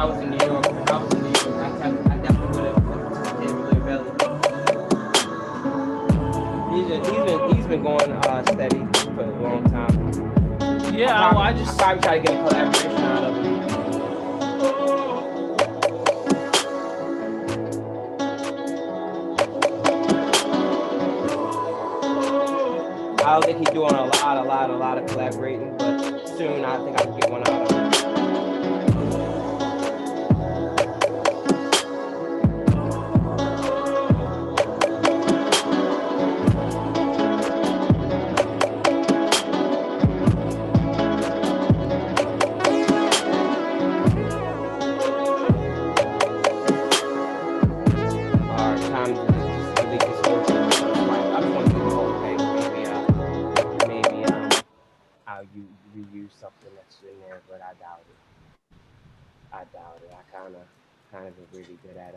I was in New York, I definitely would have Timberland Belly. He's been going steady for a long time. Yeah, well, I just I probably try to get a collaboration out of him. I don't think he's doing a lot of collaborating, but soon I think I can get one out of him. You reuse something that's in there, but I doubt it. I kind of really good at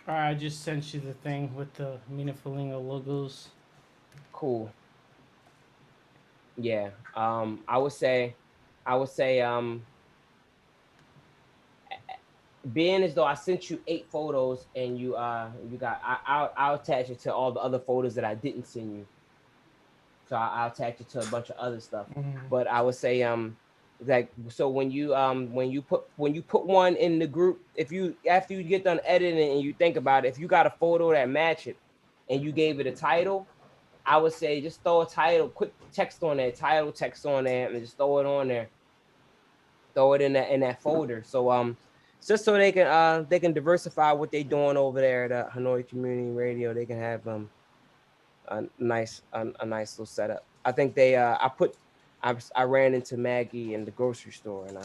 Alright, I just sent you the thing with the Mina Falingo logos. Cool. Yeah. I would say being as though I sent you 8 photos and you got I'll attach it to all the other photos that I didn't send you. So I'll attach it to a bunch of other stuff. But I would say like so when you put one in the group, if you after you get done editing and you think about it, if you got a photo that match it and you gave it a title, I would say just throw a title, quick text on there, title text on there, and just throw it on there. Throw it in that folder. So just so they can diversify what they're doing over there at Hanoi Community Radio. They can have a nice little setup. I think they I ran into Maggie in the grocery store and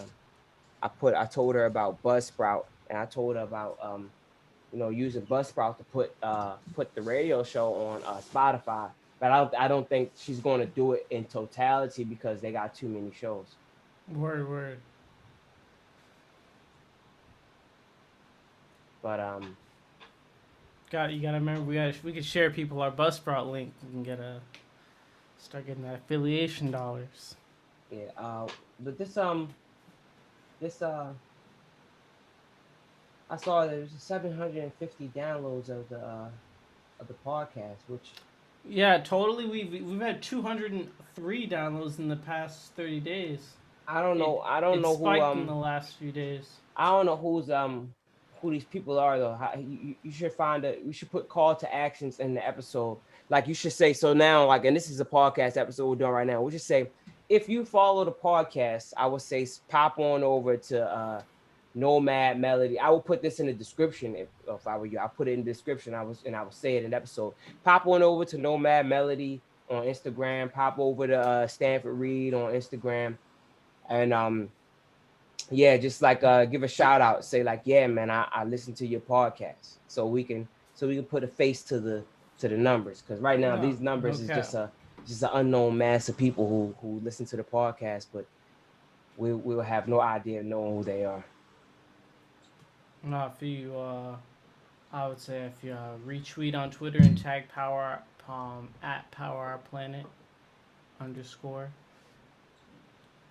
I told her about Buzzsprout and I told her about using Buzzsprout to put the radio show on Spotify. But I don't think she's going to do it in totality because they got too many shows. Word. But you gotta remember we could share people our Buzzsprout link. We can start getting that affiliation dollars. Yeah. But this I saw there's 750 downloads of the podcast, which yeah, totally. We've had 203 downloads in the past 30 days. I don't know who spiked in the last few days. I don't know who these people are though. You should we should put call to actions in the episode. Like you should say so now. Like, and this is a podcast episode we're doing right now. We just say if you follow the podcast, I would say pop on over to Nomad Melody. I will put this in the description if I were you. I'll put it in the description. I will say it in the episode. Pop on over to Nomad Melody on Instagram. Pop over to Stanford Reed on Instagram, and yeah, just like give a shout out. Say like, yeah, man, I listened to your podcast, so we can put a face to the numbers because right now these numbers is just an unknown mass of people who listen to the podcast, but we will have no idea of knowing who they are. No, if you, I would say if you retweet on Twitter and tag Power at Power Planet _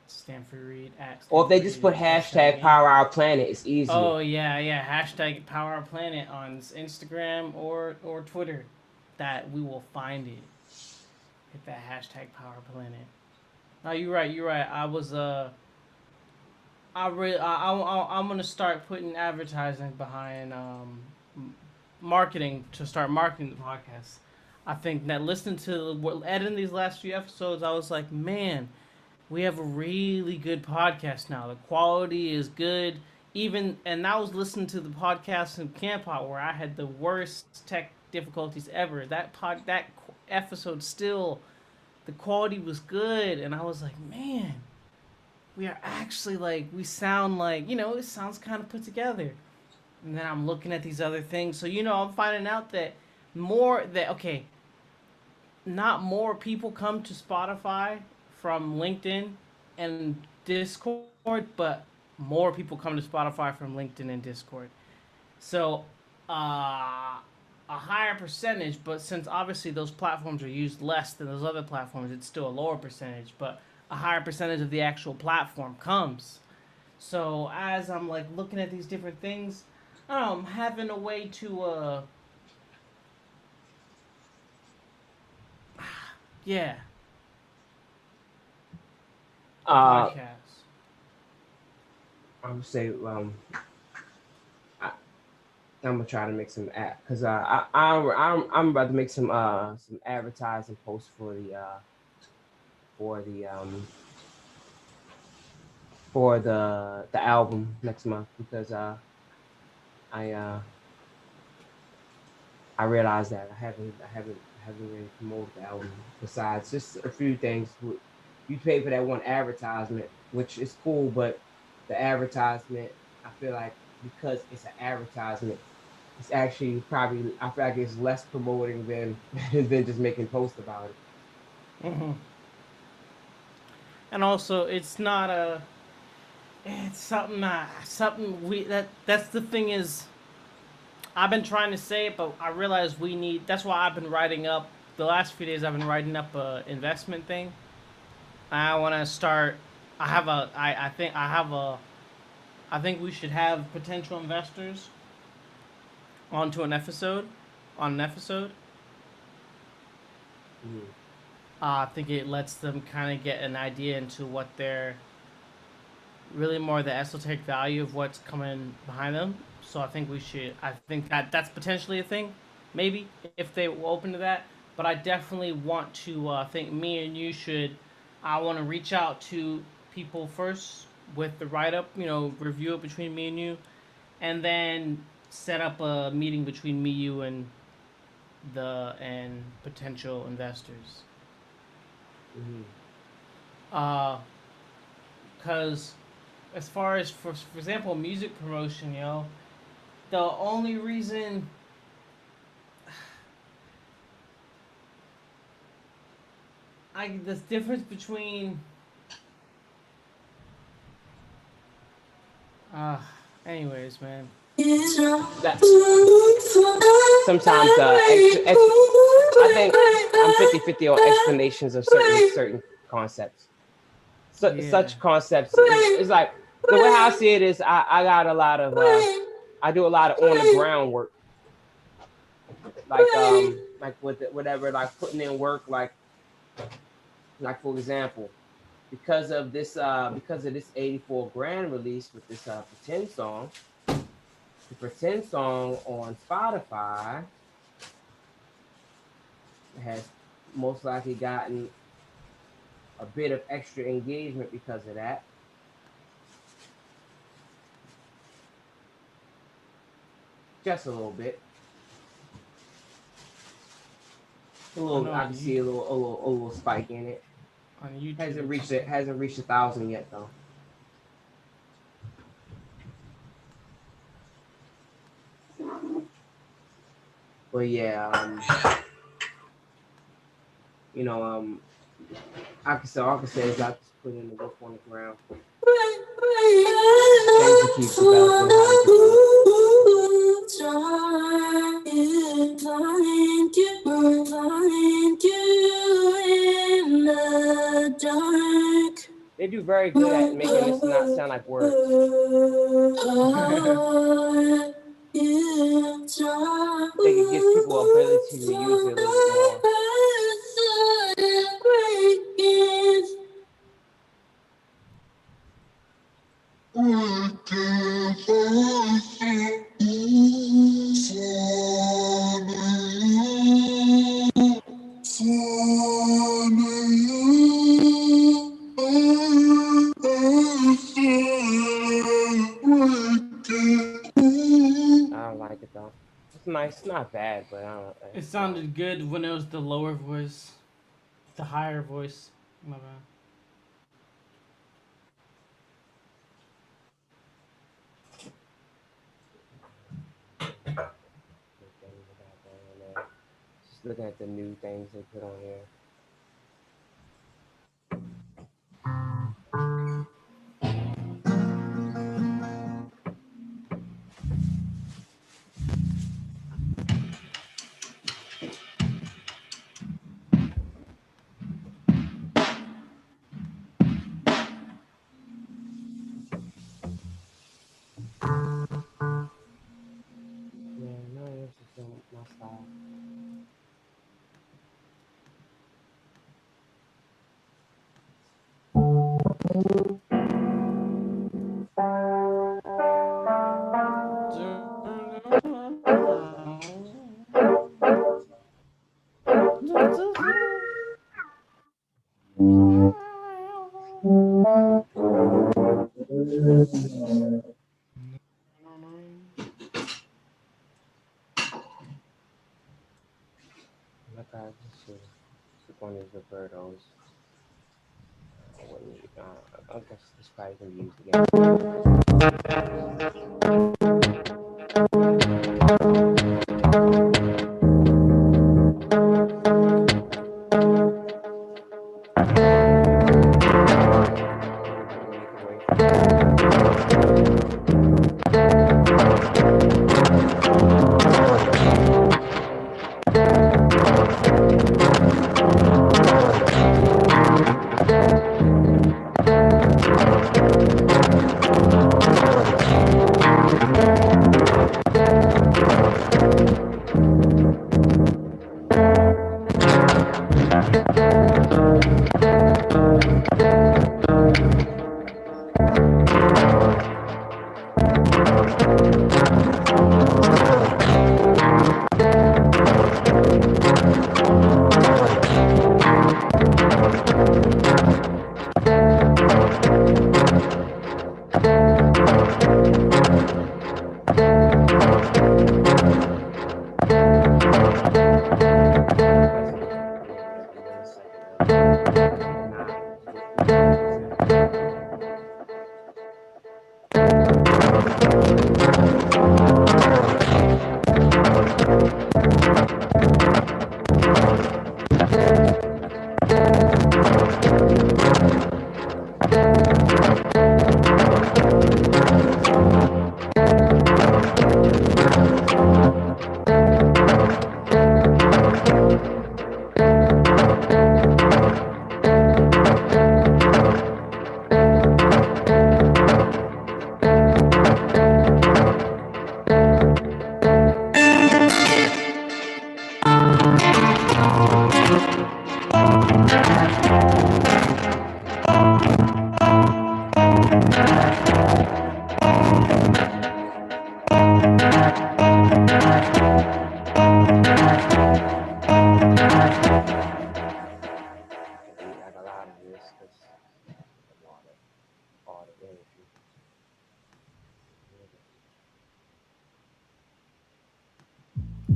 Stanford Reed at. Stanford or if they just put hashtag Power Our Planet, it's easy. Oh yeah, hashtag Power Our Planet on Instagram or Twitter, that we will find it. Hit that hashtag Power Planet. No, you're right. I was I'm gonna start putting advertising behind marketing to start marketing the podcast. I think that listening to editing these last few episodes, I was like, man, we have a really good podcast now. The quality is good. And I was listening to the podcast in Camp Out where I had the worst tech difficulties ever. That episode still, the quality was good, and I was like, man, we are actually like, we sound like, it sounds kind of put together. And then I'm looking at these other things. So, I'm finding out that not more people come to Spotify from LinkedIn and Discord, but more people come to Spotify from LinkedIn and Discord. So, a higher percentage, but since obviously those platforms are used less than those other platforms, it's still a lower percentage, but a higher percentage of the actual platform comes. So as I'm like looking at these different things, I'm having a way to yeah, the Uh, podcast. I would say I, I'm gonna try to make some app because I'm about to make some advertising posts for the for the album next month because I uh I realized that I haven't really promoted the album besides just a few things. You pay for that one advertisement, which is cool, but the advertisement, I feel like because it's an advertisement, it's actually probably I feel like it's less promoting than than just making posts about it. Hmm. And also, it's not a. It's something. Something we that's the thing is. I've been trying to say it, but I realize we need. That's why I've been writing up the last few days. I've been writing up a investment thing. I want to start. I have a. I think I have a. I think we should have potential investors onto an episode, on an episode. Mm-hmm. I think it lets them kind of get an idea into what they're really more the esoteric value of what's coming behind them. So I think we should. I think that that's potentially a thing, maybe if they were open to that. But I definitely want to. Think me and you should. I want to reach out to people first with the write up. Review it between me and you, and then set up a meeting between me, you, and potential investors. Mm-hmm. Because as far as for example music promotion, the only reason the difference between uh anyways, man. That sometimes I think I'm 50-50 on explanations of certain concepts. Yeah. Such concepts it's like the way I see it is I got a lot of I do a lot of on the ground work like with whatever like putting in work like for example because of this 84 grand release with this pretend song the pretend song on Spotify has most likely gotten a bit of extra engagement because of that. Just a little bit. A I little know I can see a little spike in it. on YouTube Hasn't it's reached it hasn't reached 1,000 yet though. But yeah, you know, all I can say is I just put in the work on the ground. Things to keep developing how to do it. They do very good at making this not sound like words. They can give people ability to use it a little bit more. I don't like it though. It's nice, it's not bad, but I don't. it sounded good when it was the lower voice, the higher voice, my bad. Just looking at the new things they put on here. My God, this one is Roberto's. I guess this probably can be used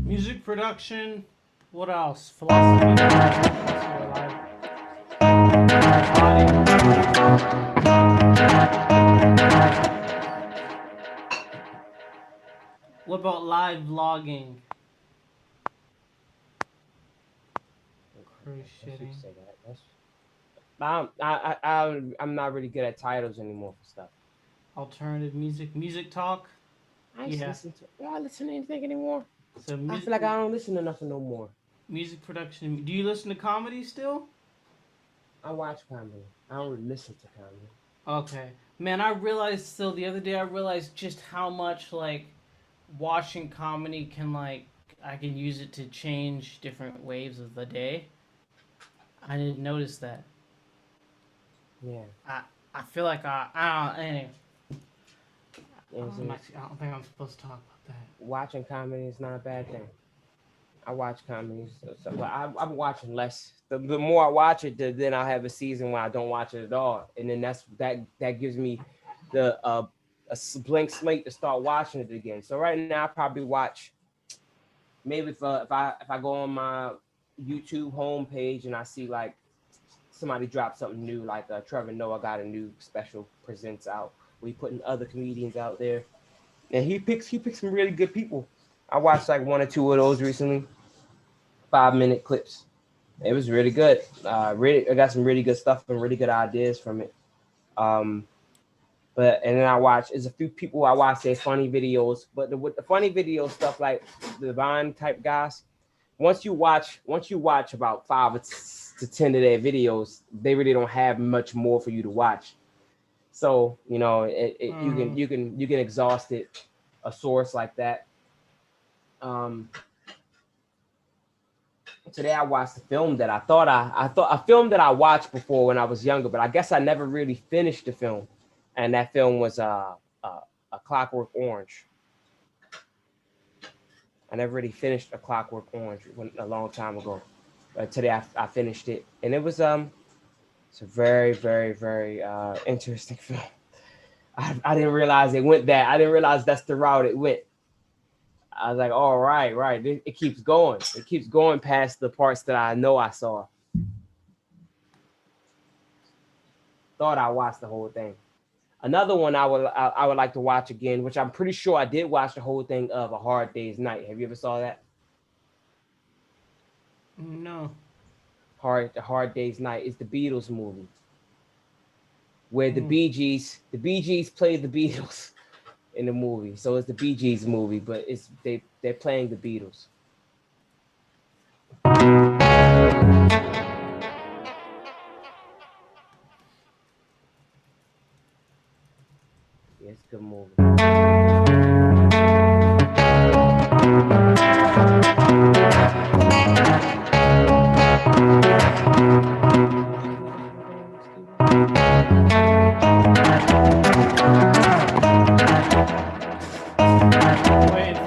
Music production. What else? Philosophy. What about live vlogging? Cruise shitting. I'm not really good at titles anymore for stuff. Alternative music talk. I listen to anything anymore. So I feel like I don't listen to nothing no more. Music production. Do you listen to comedy still? I watch comedy. I don't really listen to comedy. Okay, man. I realized still the other day. I realized just how much like watching comedy can I can use it to change different waves of the day. I didn't notice that. Yeah. I feel like I don't anyway. I don't think I'm supposed to talk about that. Watching comedy is not a bad thing. I watch comedies, but I'm watching less. The more I watch it, then I'll have a season where I don't watch it at all, and then that gives me the a blank slate to start watching it again. So right now, I probably watch maybe if I go on my YouTube homepage and I see like somebody drop something new, like Trevor Noah got a new special presents out. We putting other comedians out there, and he picks some really good people. I watched like one or two of those recently, 5-minute clips. It was really good. I got some really good stuff and really good ideas from it. And then I watch. There's a few people I watch their funny videos, but with the funny video stuff like the Vine type guys, once you watch about 5 to 10 of their videos, they really don't have much more for you to watch. So you know, you can exhaust it, a source like that. Today I watched a film that I thought a film that I watched before when I was younger, but I guess I never really finished the film. And that film was a Clockwork Orange. I never really finished a Clockwork Orange a long time ago. But today I finished it, and it was it's a very very very interesting film. I didn't realize it went that. I didn't realize that's the route it went. I was like, oh, right. It keeps going. It keeps going past the parts that I know I saw. Thought I watched the whole thing. Another one I would like to watch again, which I'm pretty sure I did watch the whole thing of A Hard Day's Night. Have you ever saw that? No. A Hard Day's Night is the Beatles movie, where the Bee Gees play the Beatles in the movie. So it's the Bee Gees movie, but they're playing the Beatles. Yeah, it's a good movie.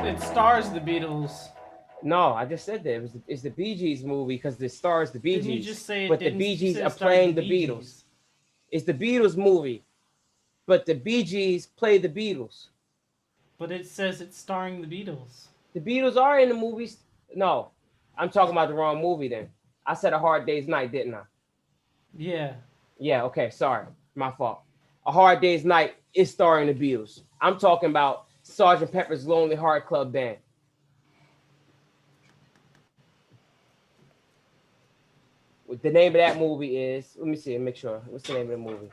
It stars the Beatles. No, I just said that it's the Bee Gees movie because it stars the Bee Gees. Didn't you just say it? But the Bee Gees are playing the Beatles. It's the Beatles movie, but the Bee Gees play the Beatles. But it says it's starring the Beatles. The Beatles are in the movies. No, I'm talking about the wrong movie then. I said A Hard Day's Night, didn't I? Yeah. Yeah, okay, sorry. My fault. A Hard Day's Night is starring the Beatles. I'm talking about Sgt. Pepper's Lonely Heart Club Band. The name of that movie is, let me see, make sure. What's the name of the movie?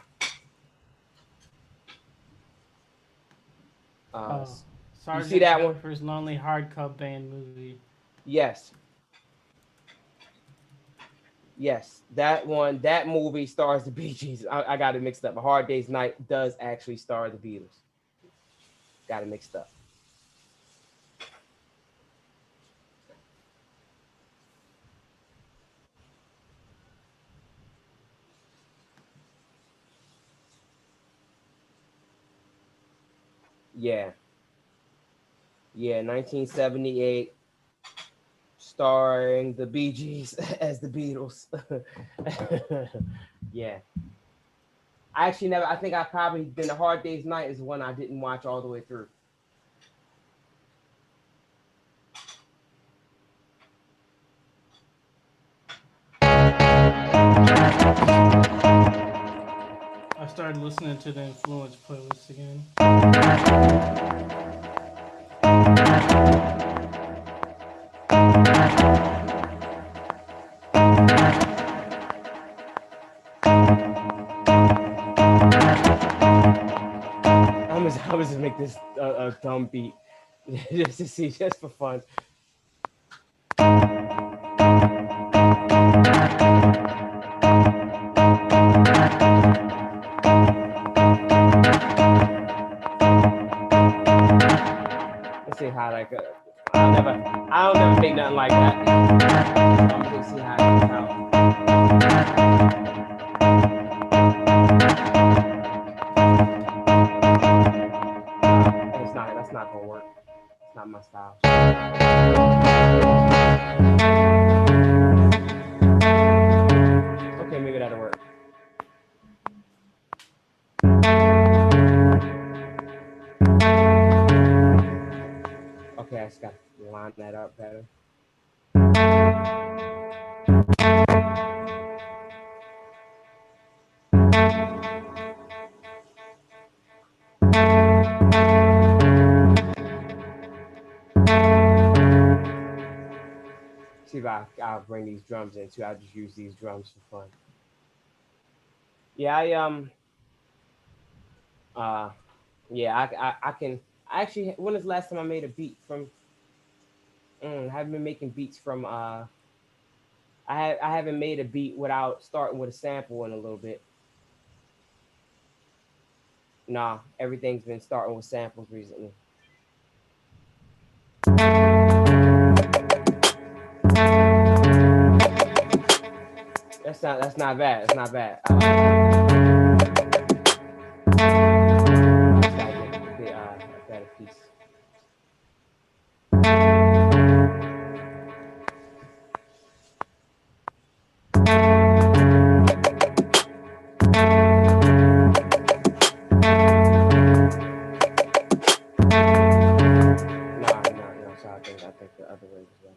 Sgt. You see that one? Pepper's Lonely Heart Club Band movie. Yes. Yes, that one, that movie stars the Bee Gees. I got it mixed up. A Hard Day's Night does actually star the Beatles. Got it mixed up. Yeah. Yeah, 1978, starring the Bee Gees as the Beatles. Yeah. I think I probably been A Hard Day's Night is one I didn't watch all the way through. I started listening to the Influence playlist again. I was just make this a dumb beat just to see, just for fun. Let's see how that goes. I'll never make nothing like that. I'm gonna see how it goes out. That's not gonna work. It's not my style. Okay, maybe that'll work. Okay, I just gotta line that up better. See if I'll bring these drums in too. I'll just use these drums for fun. Yeah, I can. Actually, when was the last time I made a beat from? I haven't been making beats from. I haven't made a beat without starting with a sample in a little bit. Nah, everything's been starting with samples recently. That's not bad. That's not bad. A better piece. No. So I think the other way as well.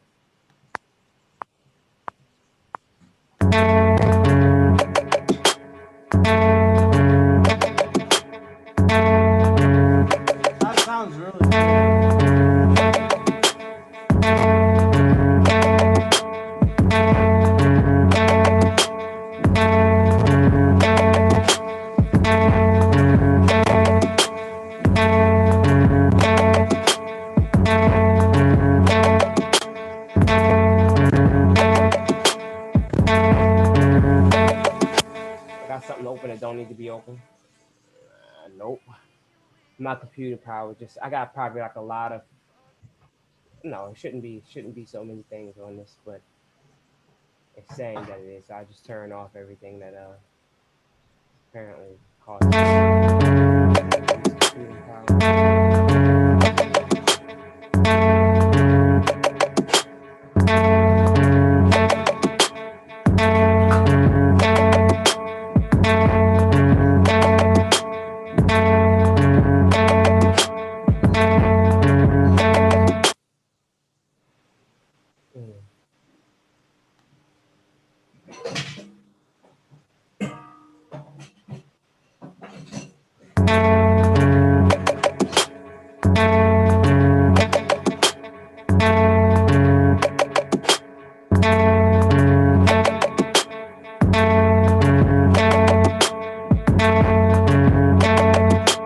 That sounds really good. I got something open that don't need to be open. Nope. My computer power just I got probably like a lot of no, it shouldn't be so many things on this, but it's saying that it is. So I just turn off everything that apparently causes computer power.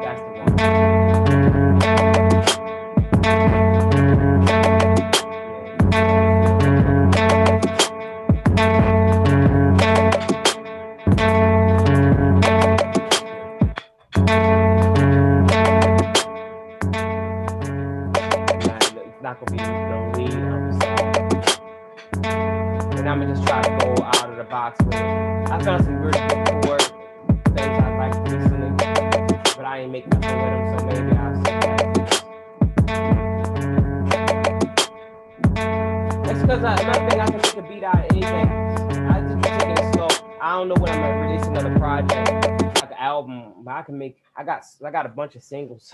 That's the one. It's not gonna be the lead of the song. And I'm gonna just try to go out of the box with it. I found some really good chord things I like recently, but I ain't make nothing with them, so maybe I'll see that. It's because I don't think I can make a beat out of anything. I just be taking it slow. I don't know when I'm gonna release another project, like an album, but I can make. I got a bunch of singles.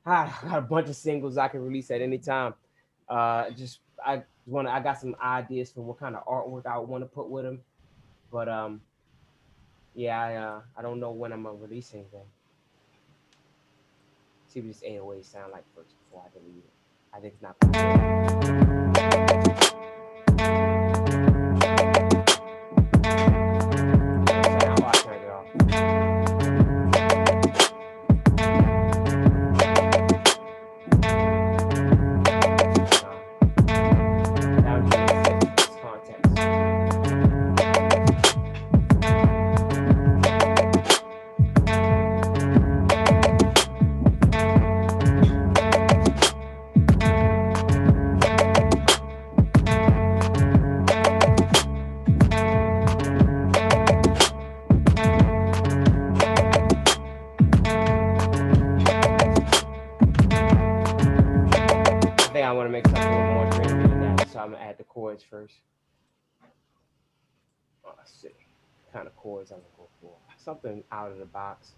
I got a bunch of singles I can release at any time. I got some ideas for what kind of artwork I want to put with them, but yeah, I don't know when I'm gonna release anything. See what this 808 sound like first before I delete it. I think it's not. I turned it off. That was just context. I want to make something a little more dreamy than that, so I'm gonna add the chords first. Let's see, what kind of chords I'm gonna go for. Something out of the box.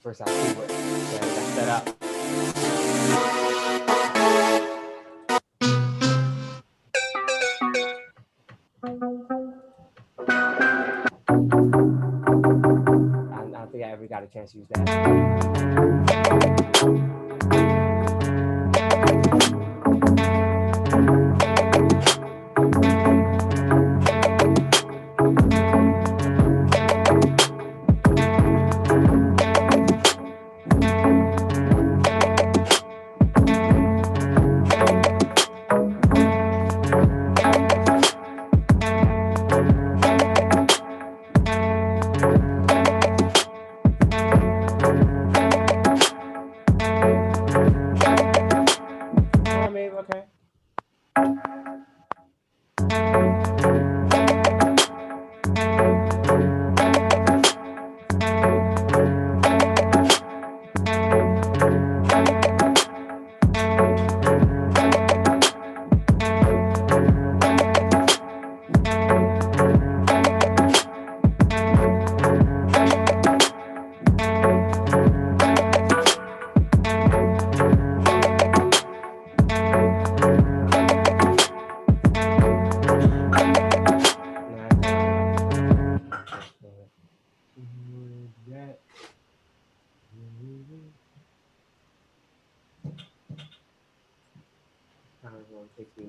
First, I'll see what that's set up. I don't think I ever got a chance to use that.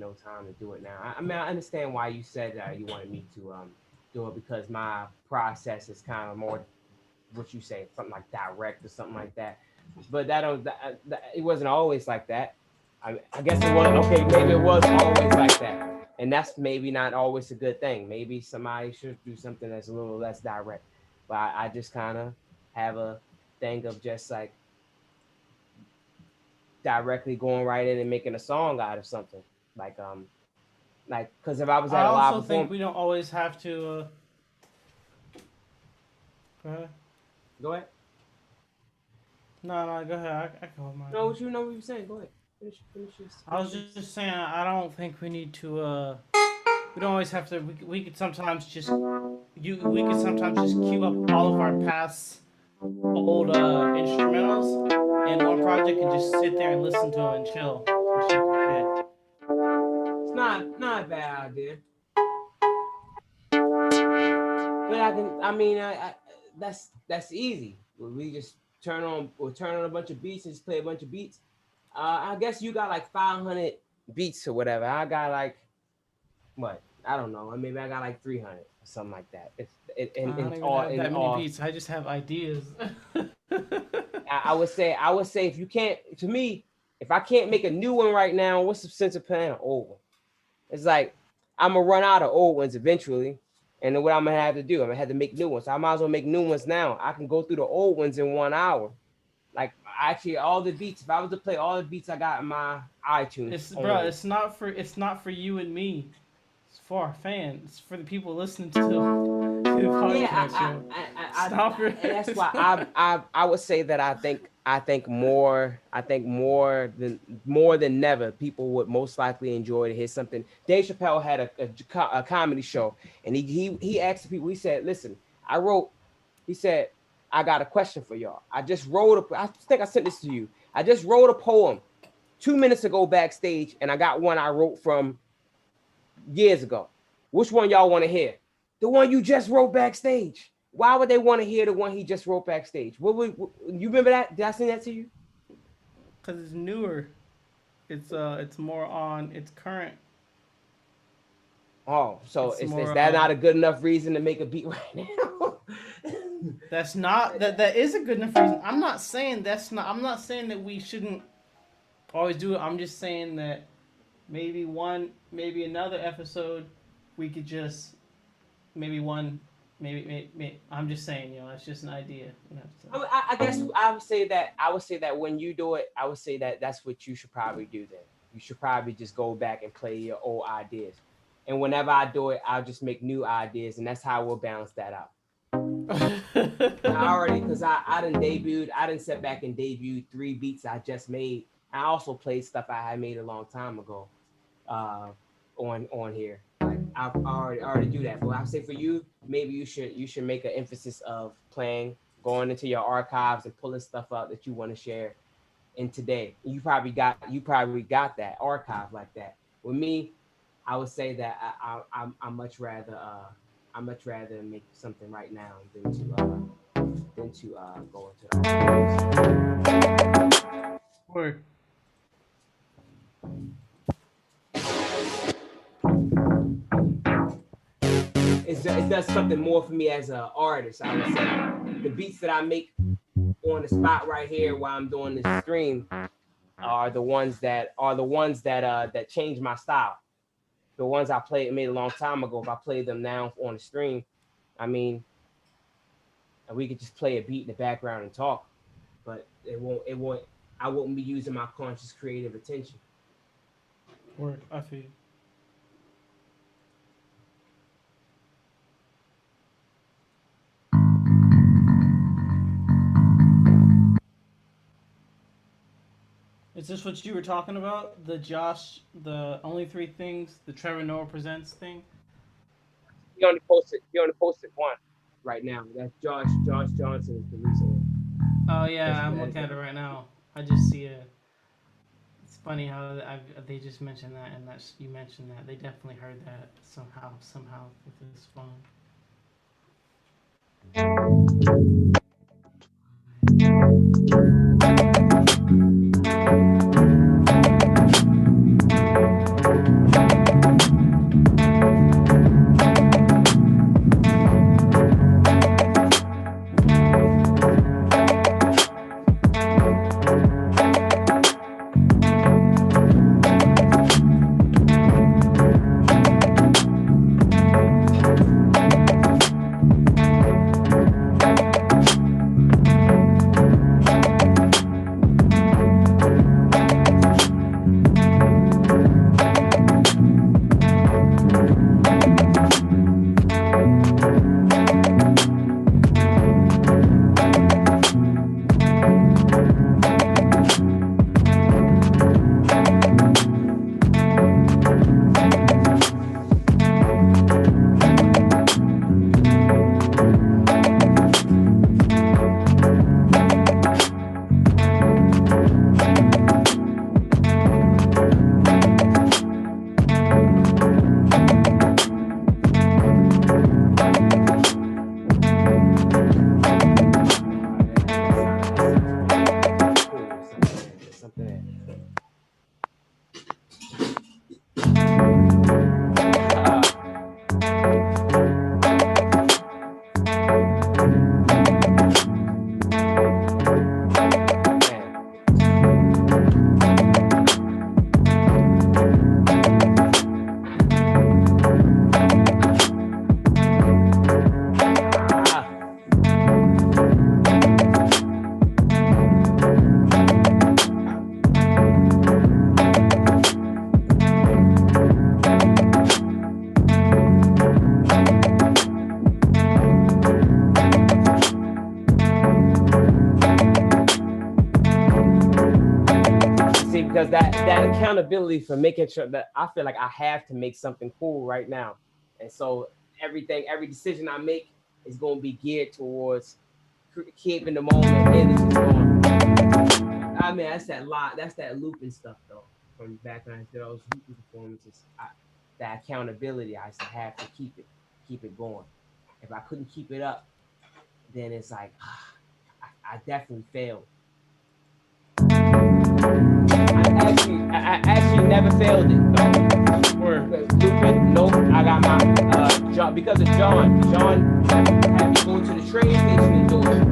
no time to do it now. I mean, I understand why you said that you wanted me to do it because my process is kind of more what you say, something like direct or something like that. But it wasn't always like that. I guess it was okay. Maybe it was always like that, and that's maybe not always a good thing. Maybe somebody should do something that's a little less direct. But I just kind of have a thing of just like directly going right in and making a song out of something. Like because if I was I at a live also think performance, we don't always have to. Go ahead. go ahead. No, go ahead. I can hold mine. No, what you know what you were saying. Go ahead. Finish I was just saying, I don't think we need to. We don't always have to. We could sometimes just we could sometimes just queue up all of our past old instrumentals in one project and just sit there and listen to them and chill and shoot the shit. It's not a bad idea. But I can. I mean, that's easy. We just turn on a bunch of beats and just play a bunch of beats. I guess you got like 500 beats or whatever. I got like what? I don't know. Maybe I got like 300 or something like that. I don't even have that many beats. I just have ideas. I would say if you can't, to me, if I can't make a new one right now, what's the sense of playing an old one? It's like I'm gonna run out of old ones eventually, and then what I'm gonna have to do, I'm gonna have to make new ones. So I might as well make new ones now. I can go through the old ones in 1 hour. Like actually, all the beats. If I was to play all the beats I got in my iTunes, it's not for you and me. It's for our fans. It's for the people listening to the podcast show. Stop it. And that's why I would say that I think more than never people would most likely enjoy to hear something. Dave Chappelle had a comedy show, and he asked the people. He said, "Listen, he said, I got a question for y'all. I think I sent this to you. I just wrote a poem 2 minutes ago backstage, and I got one I wrote from years ago. Which one y'all want to hear? The one you just wrote backstage. Why would they want to hear the one he just wrote backstage? You remember that? Did I send that to you? Because it's newer. It's more on. It's current. Oh, so is that not a good enough reason to make a beat right now? That's not that is a good enough reason. I'm not saying that we shouldn't always do it. I'm just saying that maybe another episode we could just maybe I'm just saying, it's just an idea. I guess I would say that when you do it, I would say that that's what you should probably do then. You should probably just go back and play your old ideas. And whenever I do it, I'll just make new ideas, and that's how we'll balance that out. Because I didn't sit back and debut 3 beats I just made. I also played stuff I had made a long time ago on here. Like I already do that. But I say for you, maybe you should make an emphasis of going into your archives and pulling stuff out that you want to share in today. You probably got that archive like that. With me, I would say that I much rather make something right now than to go into the Word. It does something more for me as an artist. I would say the beats that I make on the spot right here while I'm doing this stream are the ones that change my style. The ones I made a long time ago, if I play them now on the stream, I mean, we could just play a beat in the background and talk, but I won't be using my conscious creative attention. Word, I feel you. Is this what you were talking about? The only 3 things, the Trevor Noah Presents thing? He only posted one right now. That's Josh Johnson is the recent one. Oh yeah, I'm looking at it right now. I just see it. It's funny how they just mentioned that, and you mentioned that. They definitely heard that somehow with this phone. because that accountability for making sure that I feel like I have to make something cool right now, and so every decision I make is going to be geared towards keeping the moment energy going. I mean, that's that lot. That's that looping stuff though. From back when I did those looping performances, that accountability, I used to have to keep it going. If I couldn't keep it up, then it's like I definitely failed. I actually never failed it though. Looping, nope. I got my John because of John. John had me go to the train station and do it.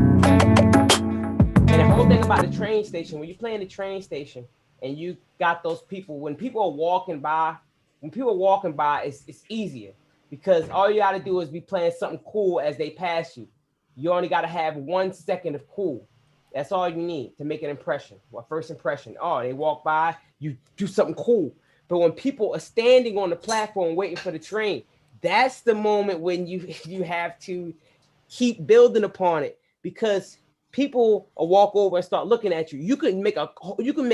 And the whole thing about the train station, when you play in the train station and you got those people, when people are walking by, it's easier because all you got to do is be playing something cool as they pass you. You only got to have 1 second of cool. That's all you need to make an impression. Well, first impression. Oh, they walk by, you do something cool. But when people are standing on the platform waiting for the train, that's the moment when you have to keep building upon it because people will walk over and start looking at you. You can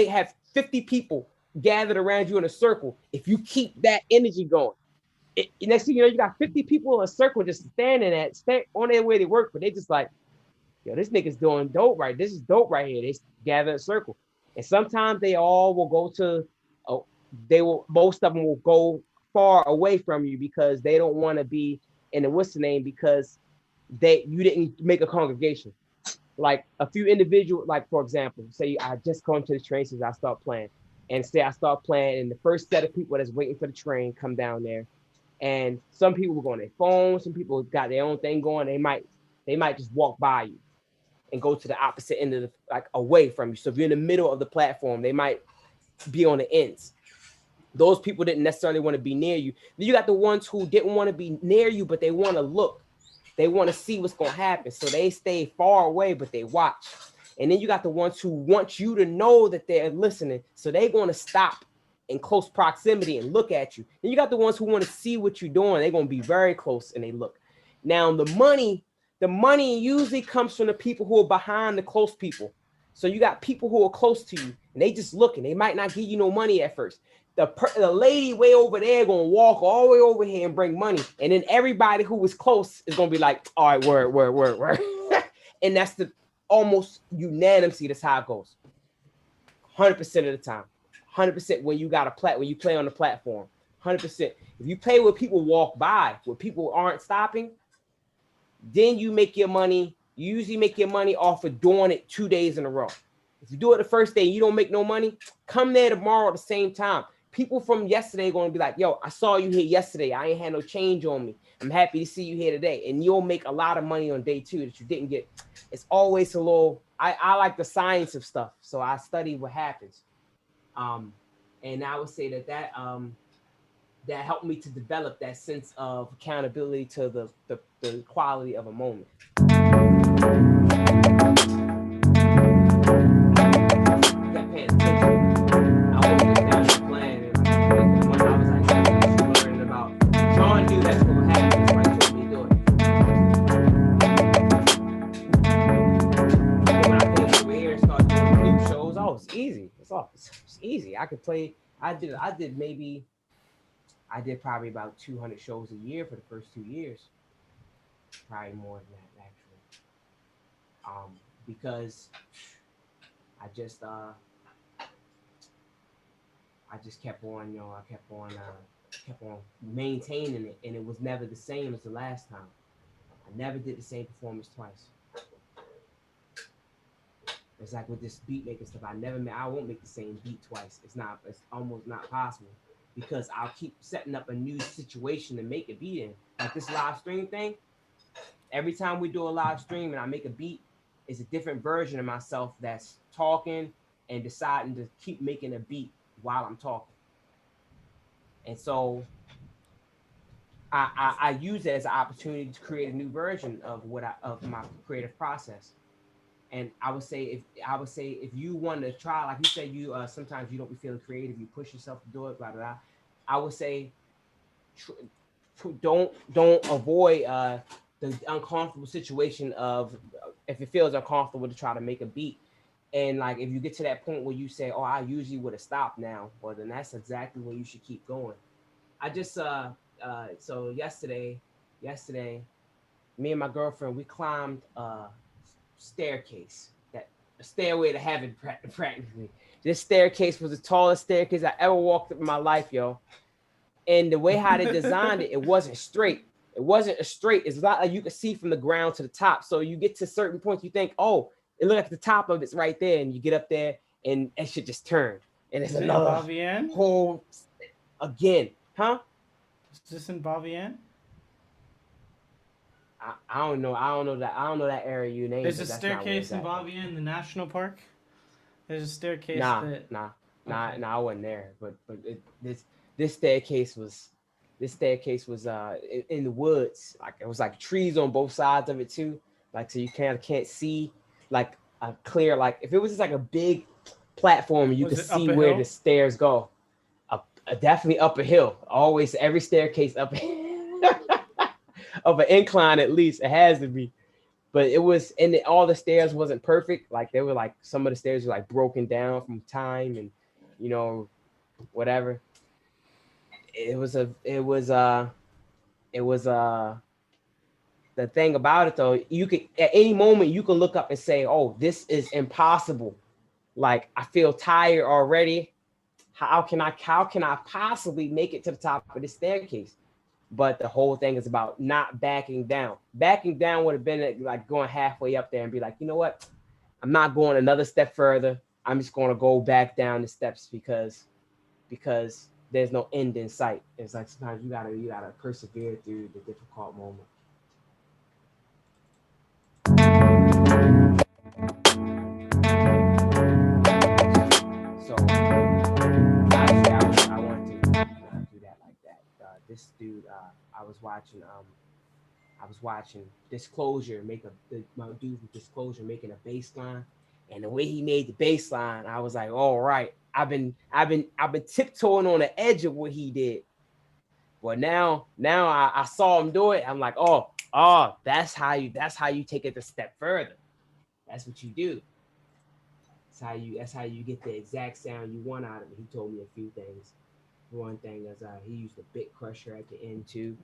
have 50 people gathered around you in a circle if you keep that energy going. Next thing you know, you got 50 people in a circle just standing on their way to work, but they just like, yo, this nigga's doing dope right. This is dope right here. They gather in a circle. And sometimes they all will go to, most of them will go far away from you because they don't want to be in the what's the name because you didn't make a congregation. Like a few individuals, like for example, say I just come to the train since I start playing. And say I start playing and the first set of people that's waiting for the train come down there. And some people will go on their phone, some people got their own thing going. They might just walk by you and go to the opposite end of away from you. So if you're in the middle of the platform, they might be on the ends. Those people didn't necessarily want to be near you. Then you got the ones who didn't want to be near you, but they want to look. They want to see what's going to happen. So they stay far away, but they watch. And then you got the ones who want you to know that they're listening. So they're going to stop in close proximity and look at you. And you got the ones who want to see what you're doing. They're going to be very close and they look. Now, the money usually comes from the people who are behind the close people. So you got people who are close to you and they just looking. They might not give you no money at first. The lady way over there going to walk all the way over here and bring money. And then everybody who was close is going to be like, all right, word. And that's almost unanimously, that's how it goes. 100% of the time. 100% when you play on the platform. 100%. If you play where people walk by, where people aren't stopping, then you make your money. You usually make your money off of doing it 2 days in a row. If you do it the first day and you don't make no money, come there tomorrow at the same time. People from yesterday are going to be like, yo, I saw you here yesterday. I ain't had no change on me. I'm happy to see you here today. And you'll make a lot of money on day 2 that you didn't get. It's always a little, I like the science of stuff. So I study what happens. And I would say that helped me to develop that sense of accountability to the quality of a moment. It's easy. I could play. I did probably about 200 shows a year for the first 2 years. Probably more than that actually. Because I just kept on, I kept on maintaining it, and it was never the same as the last time. I never did the same performance twice. It's like with this beat making stuff, I won't make the same beat twice. It's almost not possible because I'll keep setting up a new situation to make a beat in. Like this live stream thing, every time we do a live stream and I make a beat, it's a different version of myself that's talking and deciding to keep making a beat while I'm talking. And so I use it as an opportunity to create a new version of my creative process. And I would say if you want to try, like you said, you sometimes you don't be feeling creative, you push yourself to do it, blah blah blah. I would say don't avoid the uncomfortable situation of if it feels uncomfortable to try to make a beat. And like if you get to that point where you say, "Oh, I usually would have stopped now," well, then that's exactly when you should keep going. I just so yesterday, me and my girlfriend we climbed a staircase, that a stairway to heaven practically. This staircase was the tallest staircase I ever walked up in my life, yo. And the way how they designed it, it wasn't straight. It wasn't a straight. It's not like you could see from the ground to the top. So you get to certain points, you think, oh, it looked like the top of it's right there, and you get up there, and it should just turn, and it's another whole again, huh? Is this in Bavian? I don't know. I don't know that area you named. There's a staircase in Bavian, the national park. There's a staircase. Nah. I wasn't there. But this staircase was in the woods. Like it was like trees on both sides of it too. Like so you kind of can't see like a clear, like if it was just like a big platform, you could see where the stairs go. Definitely up a hill. Always every staircase up of an incline at least. It has to be. But it was, and all the stairs wasn't perfect. Like they were like some of the stairs were like broken down from time and whatever. The thing about it though, you could at any moment you can look up and say, "Oh, this is impossible. Like I feel tired already. How can I possibly make it to the top of this staircase?" But the whole thing is about not backing down. Backing down would have been like going halfway up there and be like, you know what? I'm not going another step further. I'm just going to go back down the steps because there's no end in sight. It's like sometimes you gotta persevere through the difficult moment. So I want to do that like that. This dude, I was watching Disclosure my dude from Disclosure making a bass line, and the way he made the bass line, I was like, all right, I've been tiptoeing on the edge of what he did. But now I saw him do it. I'm like, oh, that's how you take it a step further. That's what you do. That's how you get the exact sound you want out of it. He told me a few things. One thing is he used a bit crusher at the end too.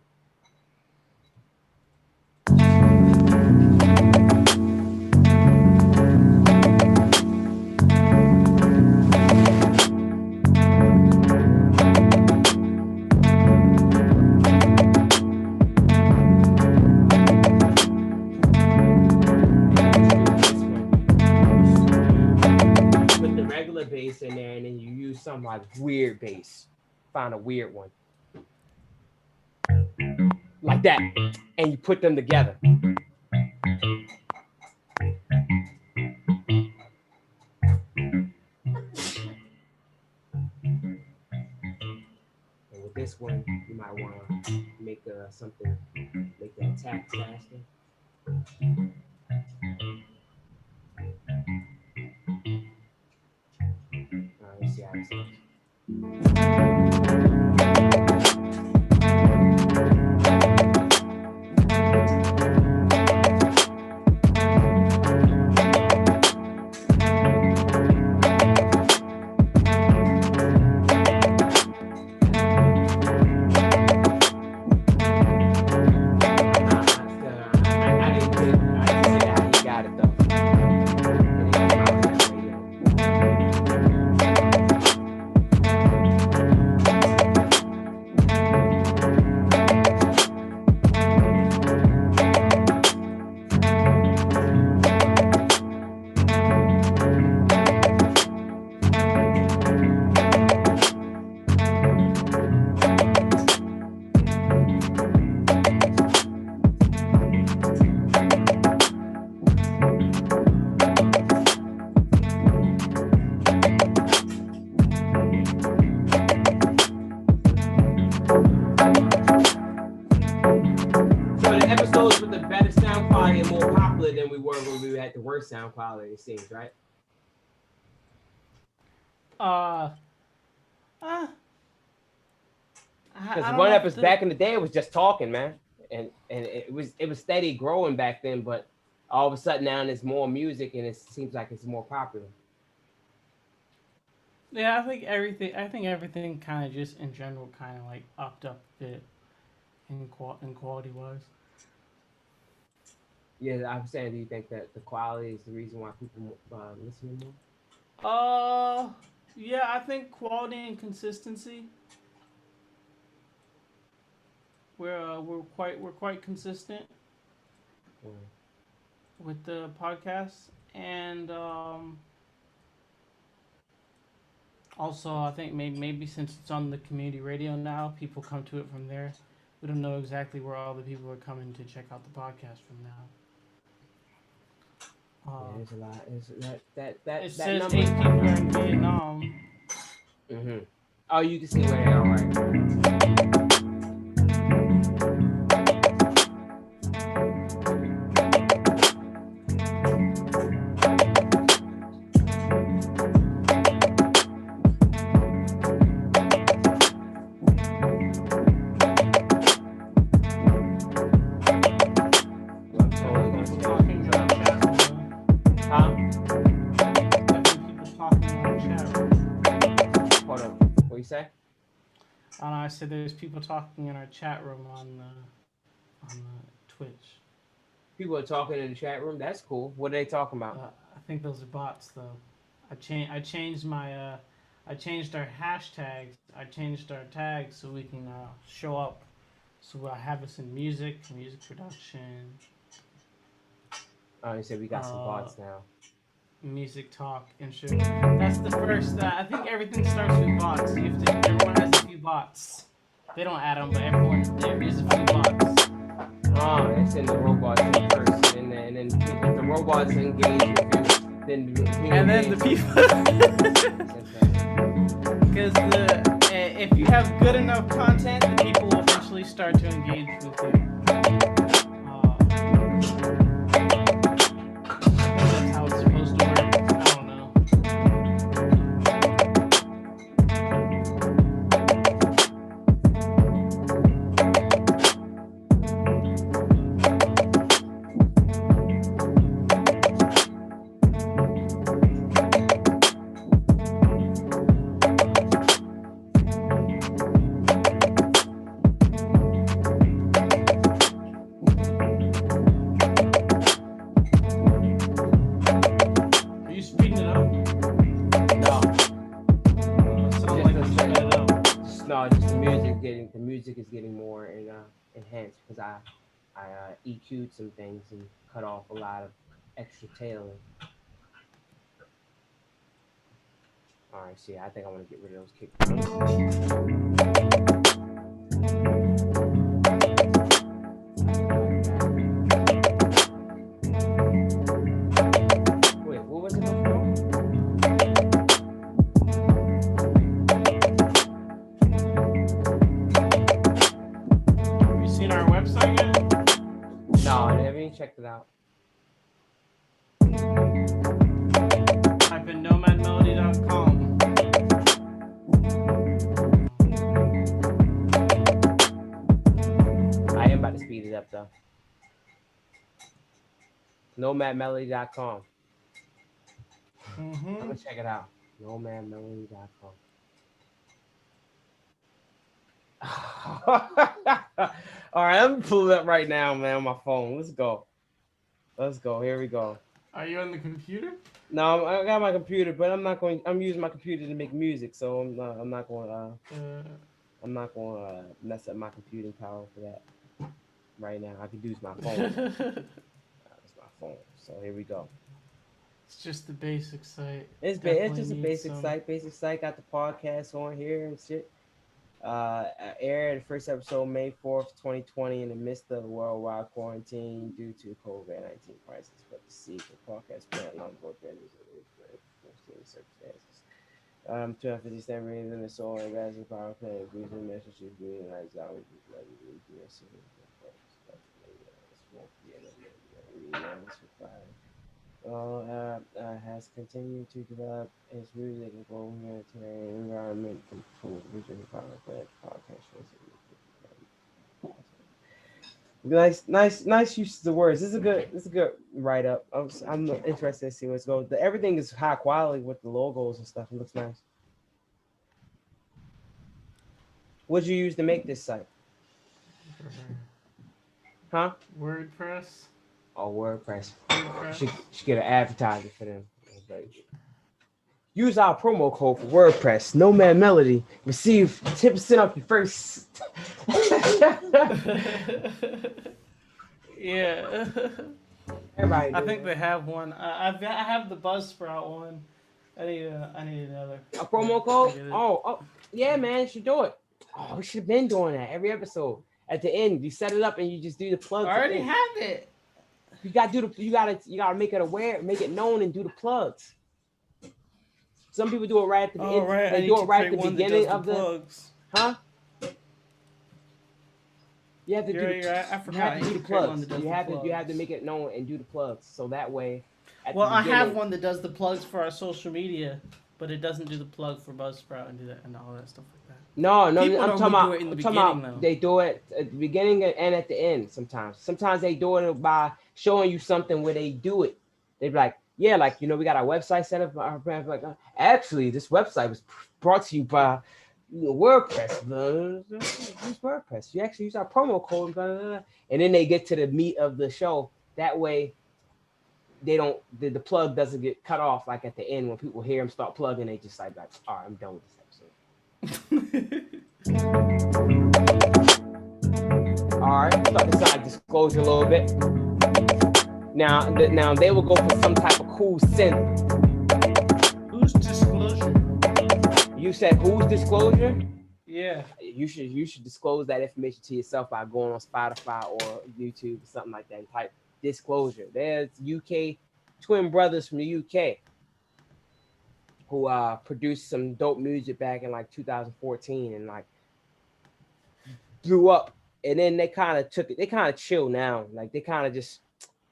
Bass in there, and then you use some like weird bass. Find a weird one like that, and you put them together. And with this one, you might want to make something, make the attack faster. Let's see how this looks. Sound quality, it seems, right? Because one episode back in the day, it was just talking, man, and it was steady growing back then. But all of a sudden now there's more music and it seems like it's more popular. Yeah, I think everything. I think everything kind of just in general kind of like upped up a bit in quality wise. Yeah, I'm saying, do you think that the quality is the reason why people listen more? Uh, yeah, I think quality and consistency. We're quite consistent Mm. with the podcast, and also I think maybe since it's on the community radio now, people come to it from there. We don't know exactly where all the people are coming to check out the podcast from now. Yeah, Uh, there's a lot. There's it that says number. 8 people are in Vietnam. Mm-hmm. Oh, you can see where they are, right? Well, I'm There totally are gonna people change talking it. in our chat room. Huh? There are people talking in our chat room. Hold on. What you say? I don't know. I said there's people talking in our chat room on the Twitch. People are talking in the chat room. That's cool. What are they talking about? I think those are bots though. I changed my I changed our hashtags. I changed our tags so we can show up. So I have us in music production, Oh, you said we got some uh, bots now. music talk, and shit. That's the first. I think everything starts with bots. You have to. Everyone has a few bots. They don't add them, but everyone there is a few bots. Oh, they send the robots in first, and then if the robots engage with you, then the human And then the beings will. people. That's interesting. Because if you have good enough content, the people will eventually start to engage with you. I think that's how it's supposed to work. I don't know. Are you speeding it up? No, Sounds just like you sped it up. just the music is getting more enhanced because I EQ'd some things and cut off a lot of extra tailing. All right, see, I think I want to get rid of those kick drums. Wait, what was it before? Have you seen our website yet? No, I haven't even checked it out. Type in nomadmelody.com. I am about to speed it up though. Nomadmelody.com. I'm Mm-hmm. gonna check it out. Nomadmelody.com. All right, I'm pulling it up right now, man, on my phone. Let's go. Let's go. Here we go. Are you on the computer? No, I got my computer, but I'm not going. I'm using my computer to make music, so I'm not going. Uh, I'm not going to mess up my computing power for that right now. I could use my phone though. It's my phone. So here we go. it's just the basic site. It's Definitely just a needs basic some. site. Basic site got the podcast on here and shit. Aired the first episode May 4th, 2020, in the midst of worldwide quarantine due to COVID-19 crisis. But the secret podcast plan on board vendors and circumstances. 257 readings in the soul and gas and power plant, agrees in Massachusetts, green lights out, has continued to develop its music and global humanitarian environment improve regional power plant podcast. Nice use of the words. This is a good write up. I'm interested to see what's going. Everything is high quality with the logos and stuff. It looks nice. What'd you use to make this site? Huh? WordPress. Oh, WordPress. Should get an advertiser for them. Use our promo code for WordPress. Nomad Melody. Receive 10% off your first. Yeah. Everybody. I think they have one. I have the Buzzsprout one. I need another. A promo code? Oh, yeah, man, you should do it. Oh, we should have been doing that every episode. At the end, you set it up and you just do the plugs. I already have it. You gotta make it aware, make it known, and do the plugs. Some people do it right at the end. Right. They do it right at the beginning of the plugs. Huh? You have to do the plugs. You have to make it known and do the plugs. So that way. I have one that does the plugs for our social media, but it doesn't do the plug for Buzzsprout and do that and all that stuff like that. No, I'm talking about they do it at the beginning and at the end sometimes. Sometimes they do it by showing you something where they do it. They're like, yeah, like, we got our website set up. Our brand, like, actually, this website was brought to you by WordPress. Use WordPress. You actually use our promo code, blah, blah, blah. And then they get to the meat of the show. That way, they don't. The plug doesn't get cut off like at the end when people hear them start plugging. They just like, all right, I'm done with this episode. All right, start this side disclosure a little bit. Now they will go for some type of cool synth. Whose disclosure? You said whose disclosure? Yeah. You should disclose that information to yourself by going on Spotify or YouTube or something like that and type disclosure. There's UK twin brothers from the UK who produced some dope music back in like 2014 and like blew up. And then they kind of took it. They kind of chill now. Like they kind of just.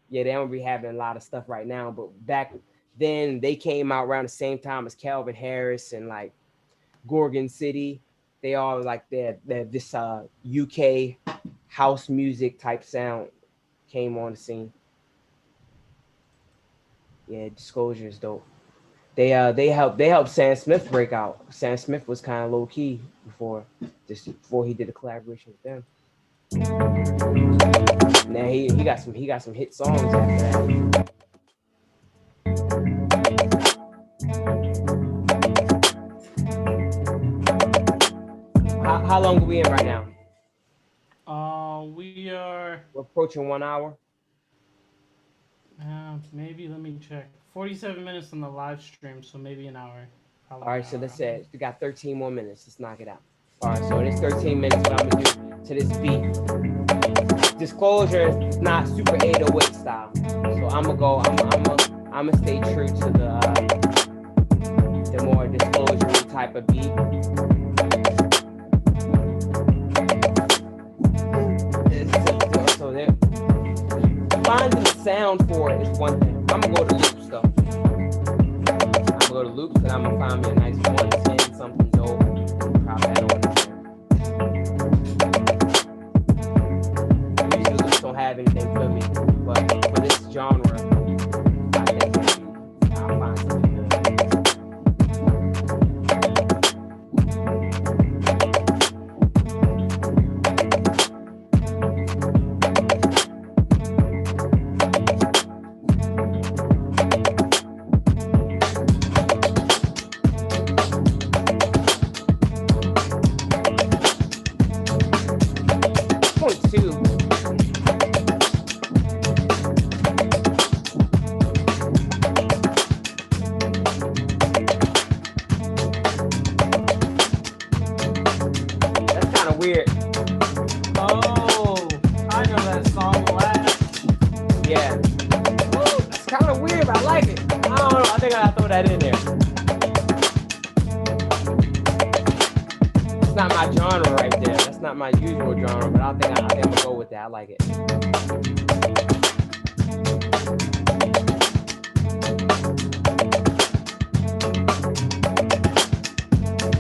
Yeah, they don't be having a lot of stuff right now, but back then they came out around the same time as Calvin Harris and like Gorgon City. They all like they're this UK house music type sound came on the scene. Yeah, Disclosure is dope. They helped Sam Smith break out. Sam Smith was kind of low key before he did a collaboration with them. Now he got some hit songs after that. How long are we in right now? We're approaching 1 hour. Maybe let me check. 47 minutes on the live stream, so maybe an hour. All right, so let's say we got 13 more minutes. Let's knock it out. All right, so it's 13 minutes. What I'm gonna do to this beat. Disclosure is not super 808 style, so I'm gonna stay true to the more Disclosure type of beat. So there, finding the sound for it is one thing. I'm gonna go to loops though. I'm gonna go to loops and I'm gonna find me a nice 110 something dope. Drop that on there. Usually loops don't have anything for me, but for this genre, I think I'll find something good.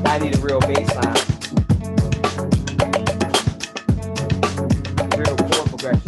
I need a real bass line. Real chord progression.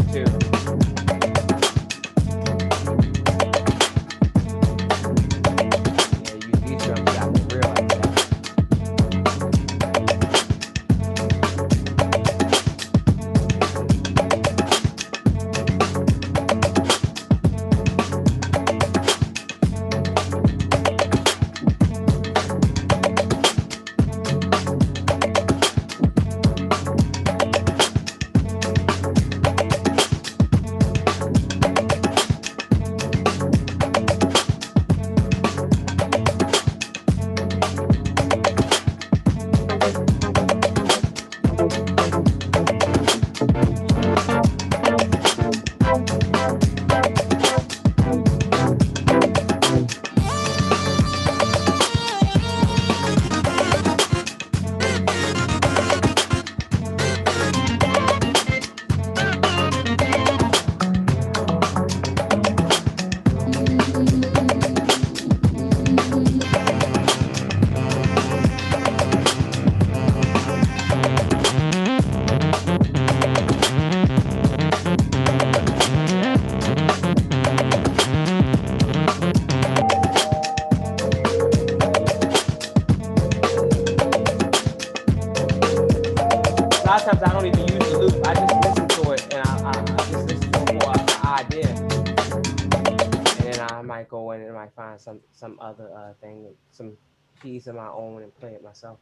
might go in and I might find some other thing, some keys of my own, and play it myself.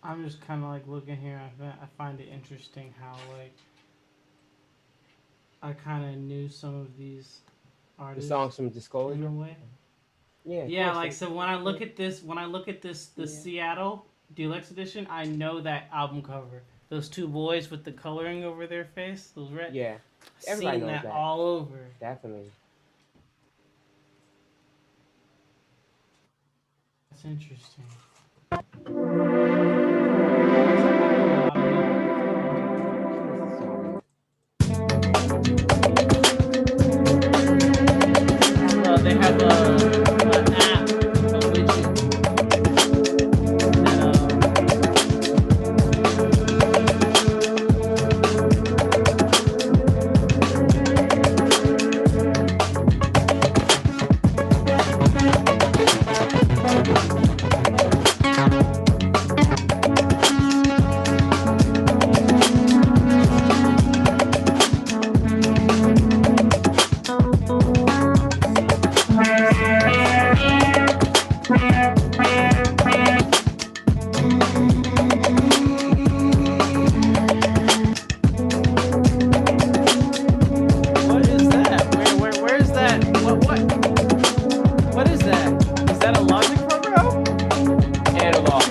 I'm just kind of like looking here. I find it interesting how like I kind of knew some of these The artists songs from in a Disclosure. way. Yeah, of Yeah, course. like so when I look at this, the Yeah. Seattle Deluxe Edition, I know that album cover. Those two boys with the coloring over their face, those red. Yeah, everybody Seen knows that that. all over. Definitely. That's interesting. They have an app, a widget What is that? Where is that? What is that? Is that a Logic program? Analog.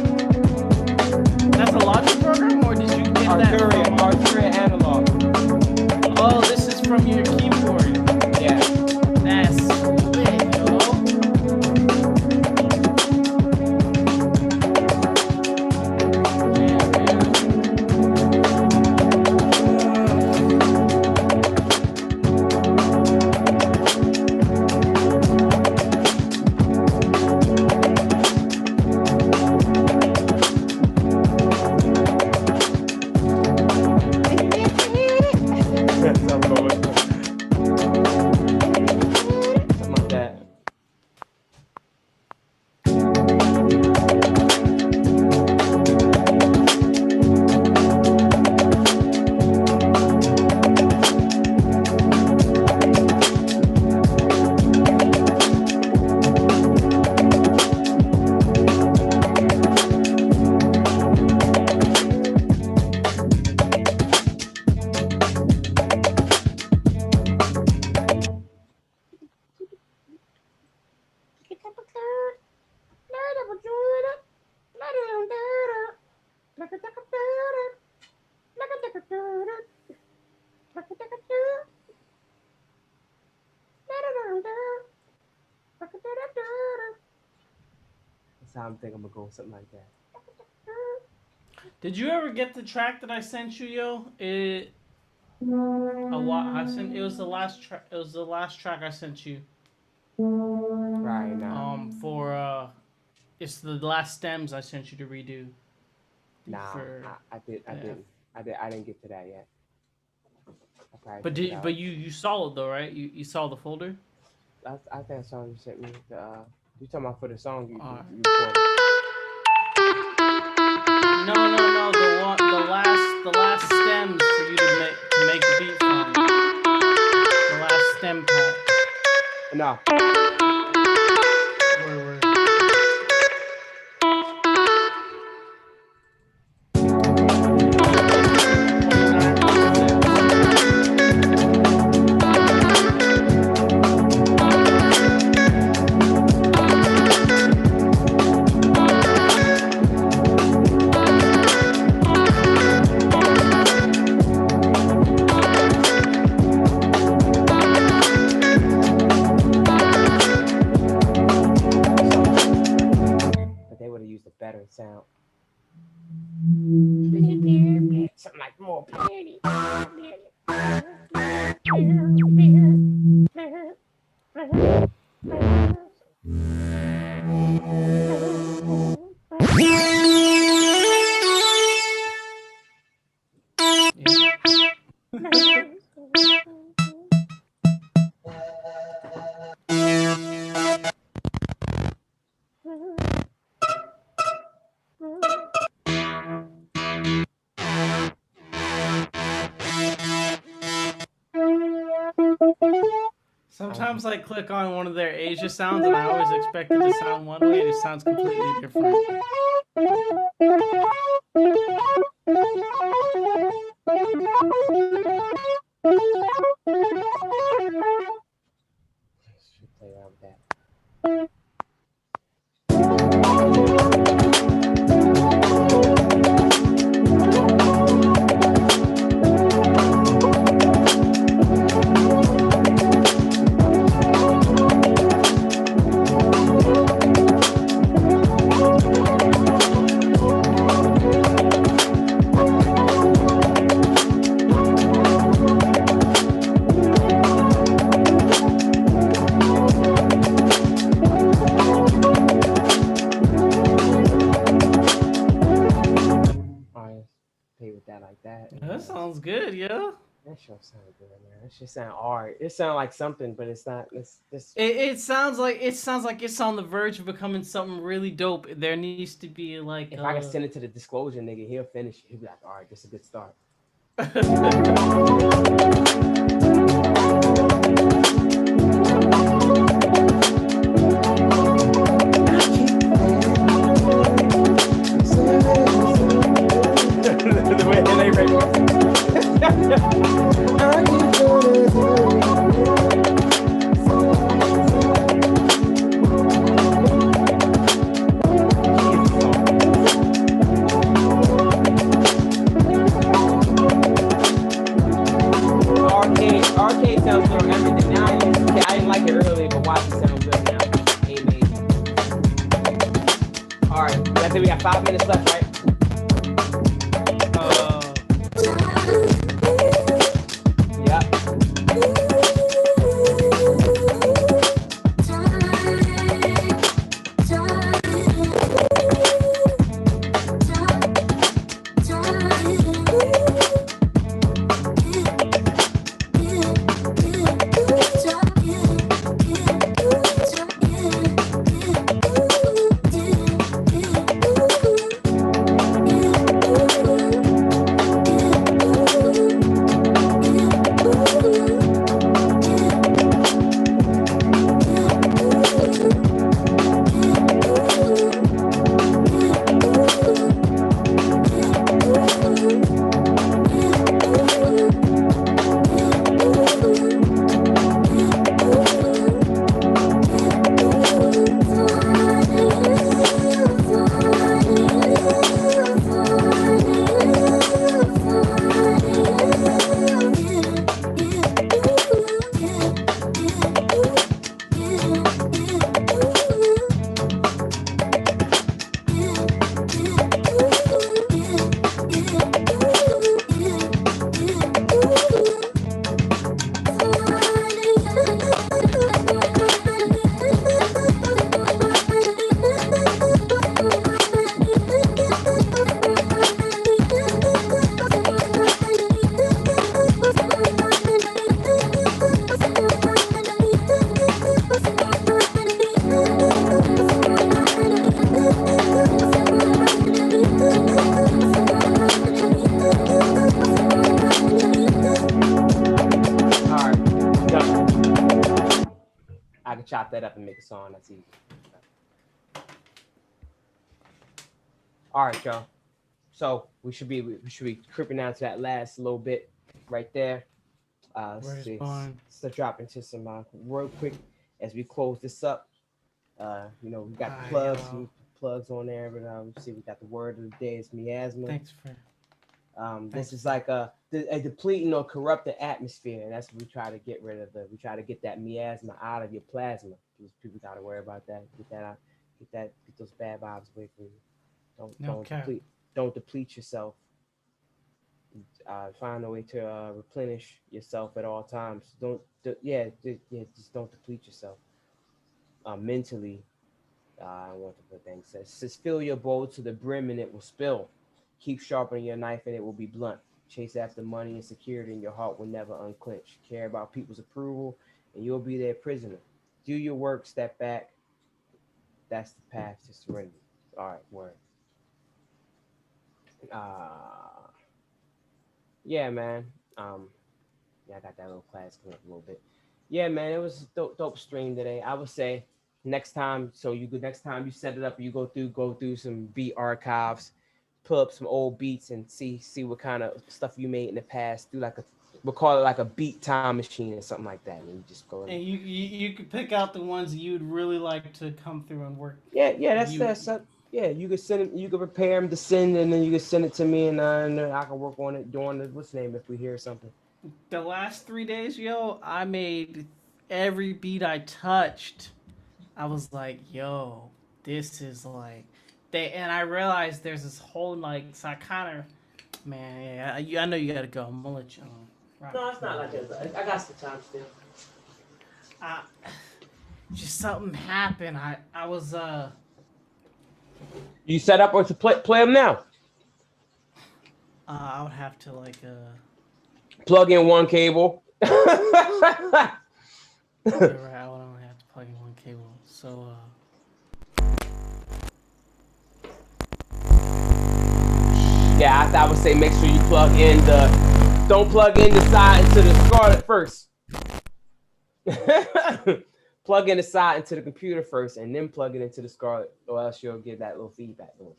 That's a Logic program, or did you get that from? Arturia Analog. Oh, this is from your keyboard. Yeah. That's lit, yo. Something like that. That's how I'm thinking I'm gonna go, something like that. Did you ever get the track that I sent you, yo? It was the last track. It was the last track I sent you. Right now. For it's the last stems I sent you to redo. Nah, For I didn't get to that yet. but you saw it though, right? You saw the folder. I think I saw you sent me the. You talking about for the song you Alright. recorded? No. The last stems for you to make the beat from. The last stem part. No. Word. But they would have used a better sound. Something like more pretty. Sometimes I click on one of their Asia sounds and I always expect it to sound one way and it sounds completely different. Should play around with that. That sounds good, yeah. That show sounds good, man. That shit sound hard. It sounds like something, but it's not. It's just. It sounds like it's on the verge of becoming something really dope. There needs to be like If I can send it to the disclosure nigga, he'll finish it. He'll be like, all right, this is a good start. The way they ready. Arcade sounds good on everything. Now I didn't like it earlier, but watch it sound good now. Amazing. All right, I think we got 5 minutes left, right? Yep. I can chop that up and make a song. That's easy. All right, y'all. So we should be creeping down to that last little bit right there. Let's see. Let's drop into some real quick as we close this up. We got plugs on there, but see, we got the word of the day. It's miasma. Thanks for. This is like a depleting or corrupted atmosphere, and that's what we try to get rid of. We try to get that miasma out of your plasma. People gotta worry about that. Get that out. Get those bad vibes away from you. Don't deplete yourself. Find a way to replenish yourself at all times. Just don't deplete yourself. Mentally, I want to put things. It says fill your bowl to the brim and it will spill. Keep sharpening your knife and it will be blunt. Chase after money and security and your heart will never unclench. Care about people's approval and you'll be their prisoner. Do your work, step back. That's the path to surrender. All right, word. Yeah, man. I got that little class coming up a little bit. Yeah, man, it was a dope stream today. I would say next time, so next time you set it up, you go through some beat archives, pull up some old beats and see what kind of stuff you made in the past. Do like a we'll call it like a beat time machine or something like that, and you just go in. And you could pick out the ones you'd really like to come through and work. Yeah, You that's yeah. You could send it, you could prepare them to send, and then you could send it to me, and then I can work on it during the what's the name if we hear something. the last 3 days, yo, I made every beat I touched. I was like, yo, this is like they, and I realized there's this whole like, so I kind of, man, yeah, I know you gotta go. I'm gonna let you on. Right. No, it's not like that. I got some time still. I, just something happened. I was You set up or to play them now? I would have to like Plug in one cable. you're right, I would only have to plug in one cable. So Yeah, I would say make sure you don't plug in the side into the Scarlett first. Plug in the side into the computer first and then plug it into the Scarlett, or else you'll get that little feedback noise.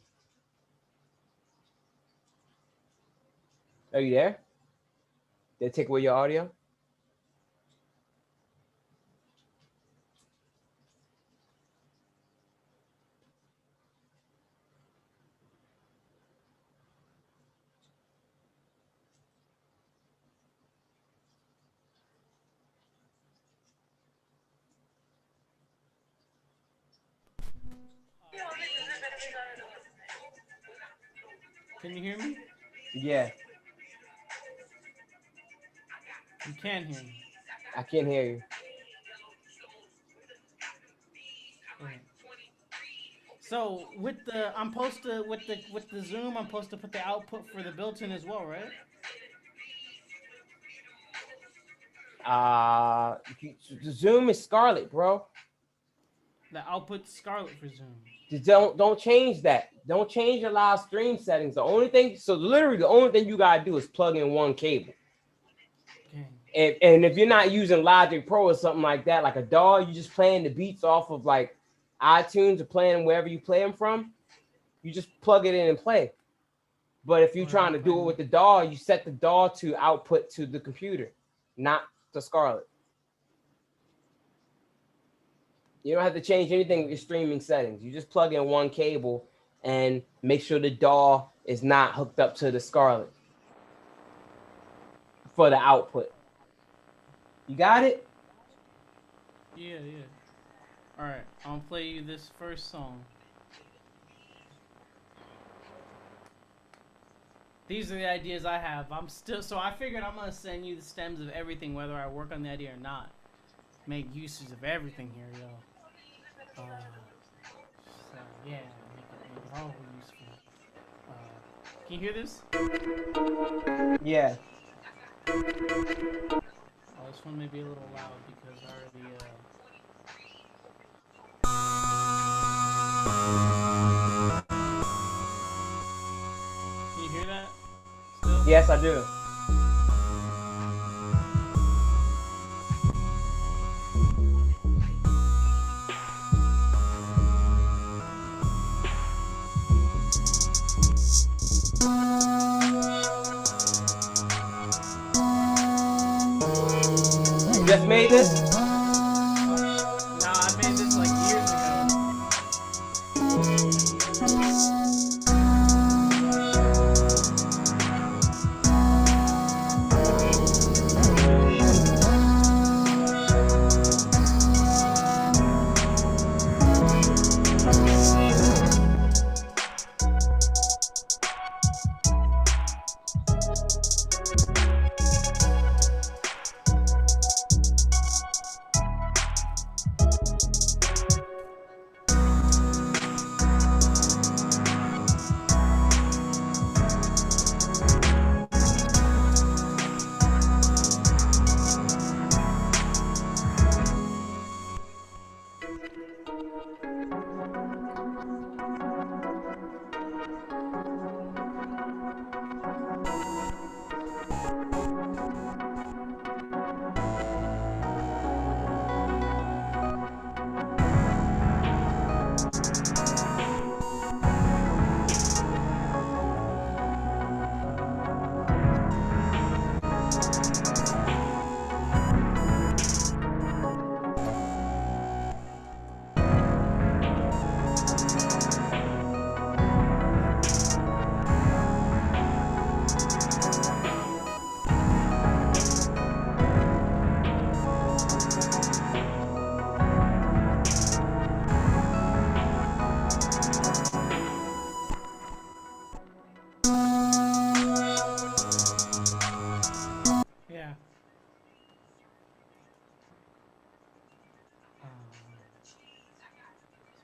Are you there? Did they take away your audio? can you hear me? Yeah, You can hear me. I can't hear you. Right. So with the I'm supposed to with the Zoom, I'm supposed to put the output for the built-in as well, right? The Zoom is Scarlett, bro. The output Scarlett for Zoom. Don't change that. Don't change your live stream settings. The only thing you gotta do is plug in one cable. Okay. And if you're not using Logic Pro or something like that, like a DAW, you just playing the beats off of like iTunes or playing wherever you play them from, you just plug it in and play. But if you're trying to do it with the DAW, you set the DAW to output to the computer, not to Scarlett. You don't have to change anything with your streaming settings. You just plug in one cable and make sure the DAW is not hooked up to the Scarlett for the output. You got it? Yeah. All right, I'll play you this first song. These are the ideas I have. So I figured I'm gonna send you the stems of everything, whether I work on the idea or not. Make usage of everything here, yo. So yeah, make it all useful. Can you hear this? Yeah. Oh, this one may be a little loud because I already Can you hear that? Still? Yes, I do. You just made this? Nah, I made this like years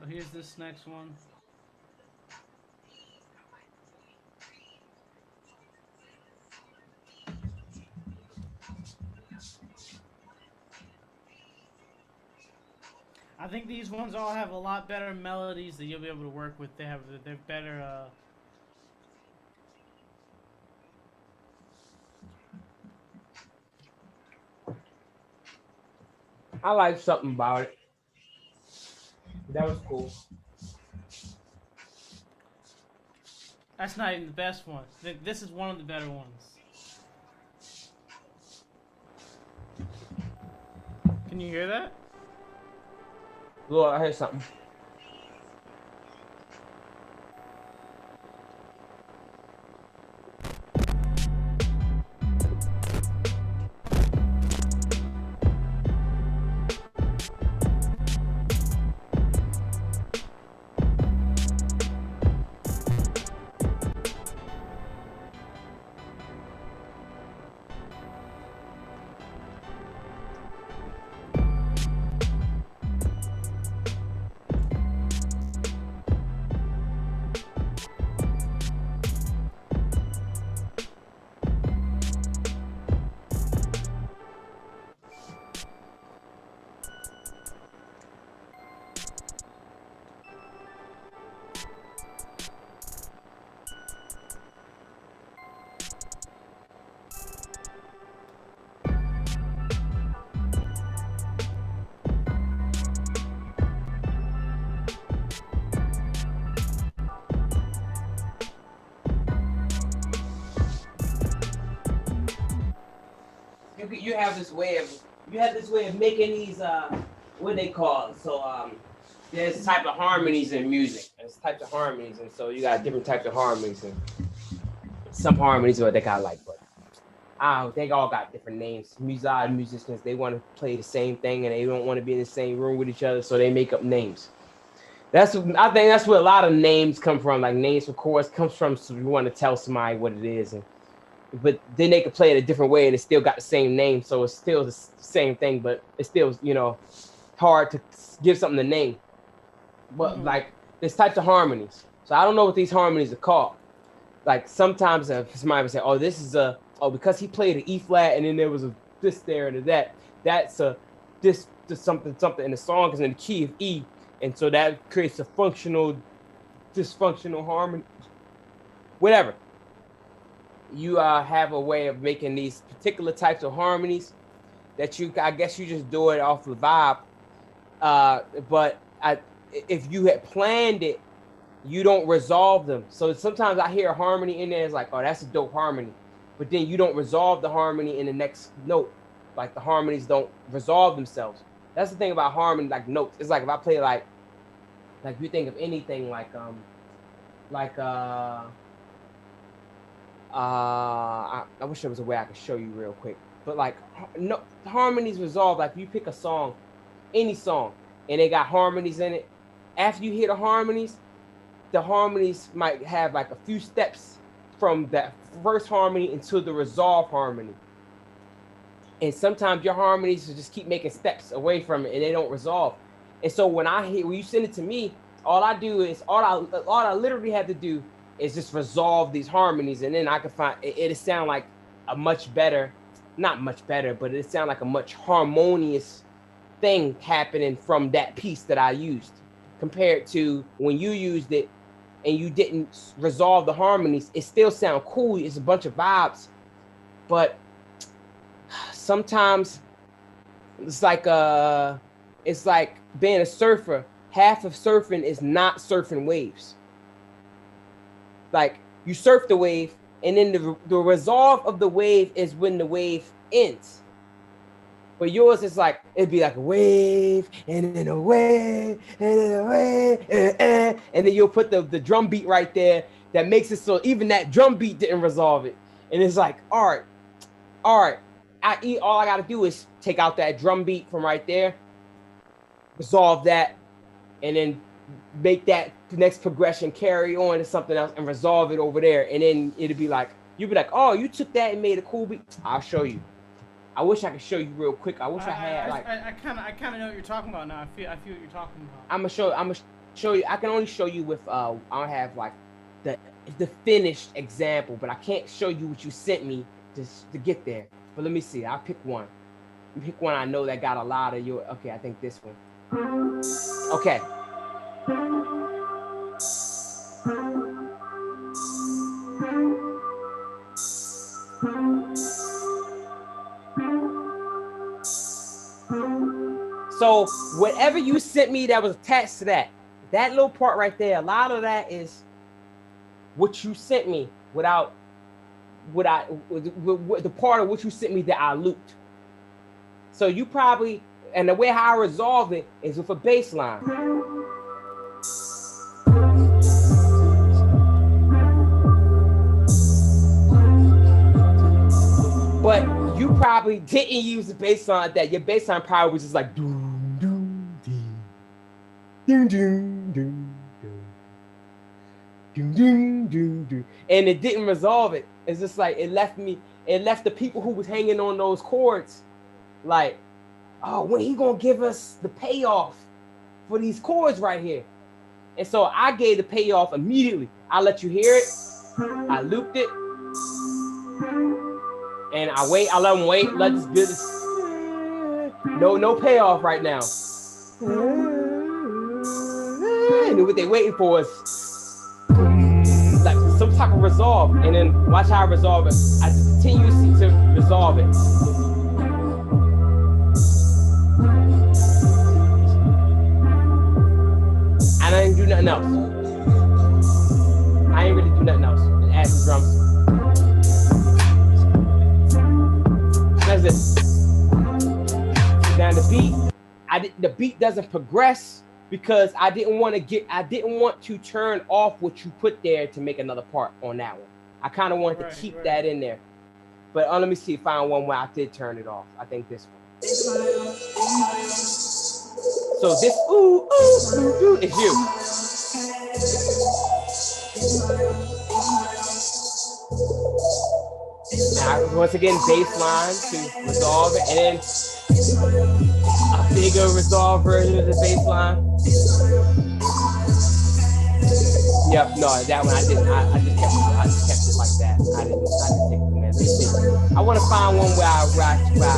So here's this next one. I think these ones all have a lot better melodies that you'll be able to work with. They're better. I like something about it. That was cool. That's not even the best one. This is one of the better ones. Can you hear that? Lord, I heard something. You have this way of making these what they call it. So there's type of harmonies in music. There's types of harmonies, and so you got different types of harmonies, and some harmonies what they got like, but they all got different names. Musicians, they want to play the same thing and they don't want to be in the same room with each other, so they make up names. I think that's where a lot of names come from. Like names for chords comes from, so you want to tell somebody what it is, but then they could play it a different way and it still got the same name, so it's still the same thing, but it's still hard to give something a name. But like there's types of harmonies, so I don't know what these harmonies are called. Like sometimes somebody would say, "Oh, this is because he played an E flat and then there was a this there and that. That's a this something and the song is in the key of E, and so that creates a dysfunctional harmony. Whatever. You have a way of making these particular types of harmonies that I guess you just do it off the vibe. But if you had planned it, you don't resolve them. So sometimes I hear a harmony in there, it's like, oh, that's a dope harmony. But then you don't resolve the harmony in the next note. Like the harmonies don't resolve themselves. That's the thing about harmony, like notes. It's like if I play like if you think of anything I wish there was a way I could show you real quick. But like no harmonies resolve, like you pick a song, any song, and they got harmonies in it. After you hear the harmonies might have like a few steps from that first harmony into the resolve harmony. And sometimes your harmonies just keep making steps away from it and they don't resolve. And so when you send it to me, all I literally have to do is just resolve these harmonies, and then I can find it'll sound like a much better, not much better, but it sound like a much harmonious thing happening from that piece that I used, compared to when you used it and you didn't resolve the harmonies. It still sound cool. It's a bunch of vibes, but sometimes it's like being a surfer. Half of surfing is not surfing waves. Like you surf the wave, and then the resolve of the wave is when the wave ends. But yours is like, it'd be like a wave, and then a wave, and then a wave, and then you'll put the drum beat right there that makes it so even that drum beat didn't resolve it. And it's like, all right, all I gotta do is take out that drum beat from right there, resolve that, and then make that next progression carry on to something else and resolve it over there. And then it'd be like, you'd be like, oh, you took that and made a cool beat. I'll show you. I wish I could show you real quick. I wish I had like. I kind of know what you're talking about now. I feel what you're talking about. I'm gonna show you. I can only show you with I don't have like the finished example, but I can't show you what you sent me to get there. But let me see. I'll pick one. Pick one I know that got a lot of your. Okay, I think this one. Okay. So whatever you sent me that was attached to that little part right there, a lot of that is what you sent me without the part of what you sent me that I looped. So you probably, and the way how I resolve it is with a bass line. But you probably didn't use the bass line like that. Your bass line probably was just like doom doom dee, doom doom doom doom doom doom doom, and it didn't resolve it. It's just like it left the people who was hanging on those chords like, oh, when he gonna give us the payoff for these chords right here? And so I gave the payoff immediately. I let you hear it. I looped it. And I let them wait. Let this business. No payoff right now. And what they waiting for is like some type of resolve. And then watch how I resolve it. I just continue to resolve it. And I didn't do nothing else. I ain't really do nothing else. Add some drums. That's it. Now the beat doesn't progress because I didn't want to turn off what you put there to make another part on that one. I kind of wanted to keep that in there. But let me see, find one where I did turn it off. I think this one. So this ooh is you. Now, once again, bass line to resolve it, and then a bigger resolved version of the bass line. Yep, no, that one I didn't. I just kept it like that. I didn't take it from there. Let me see. I want to find one where I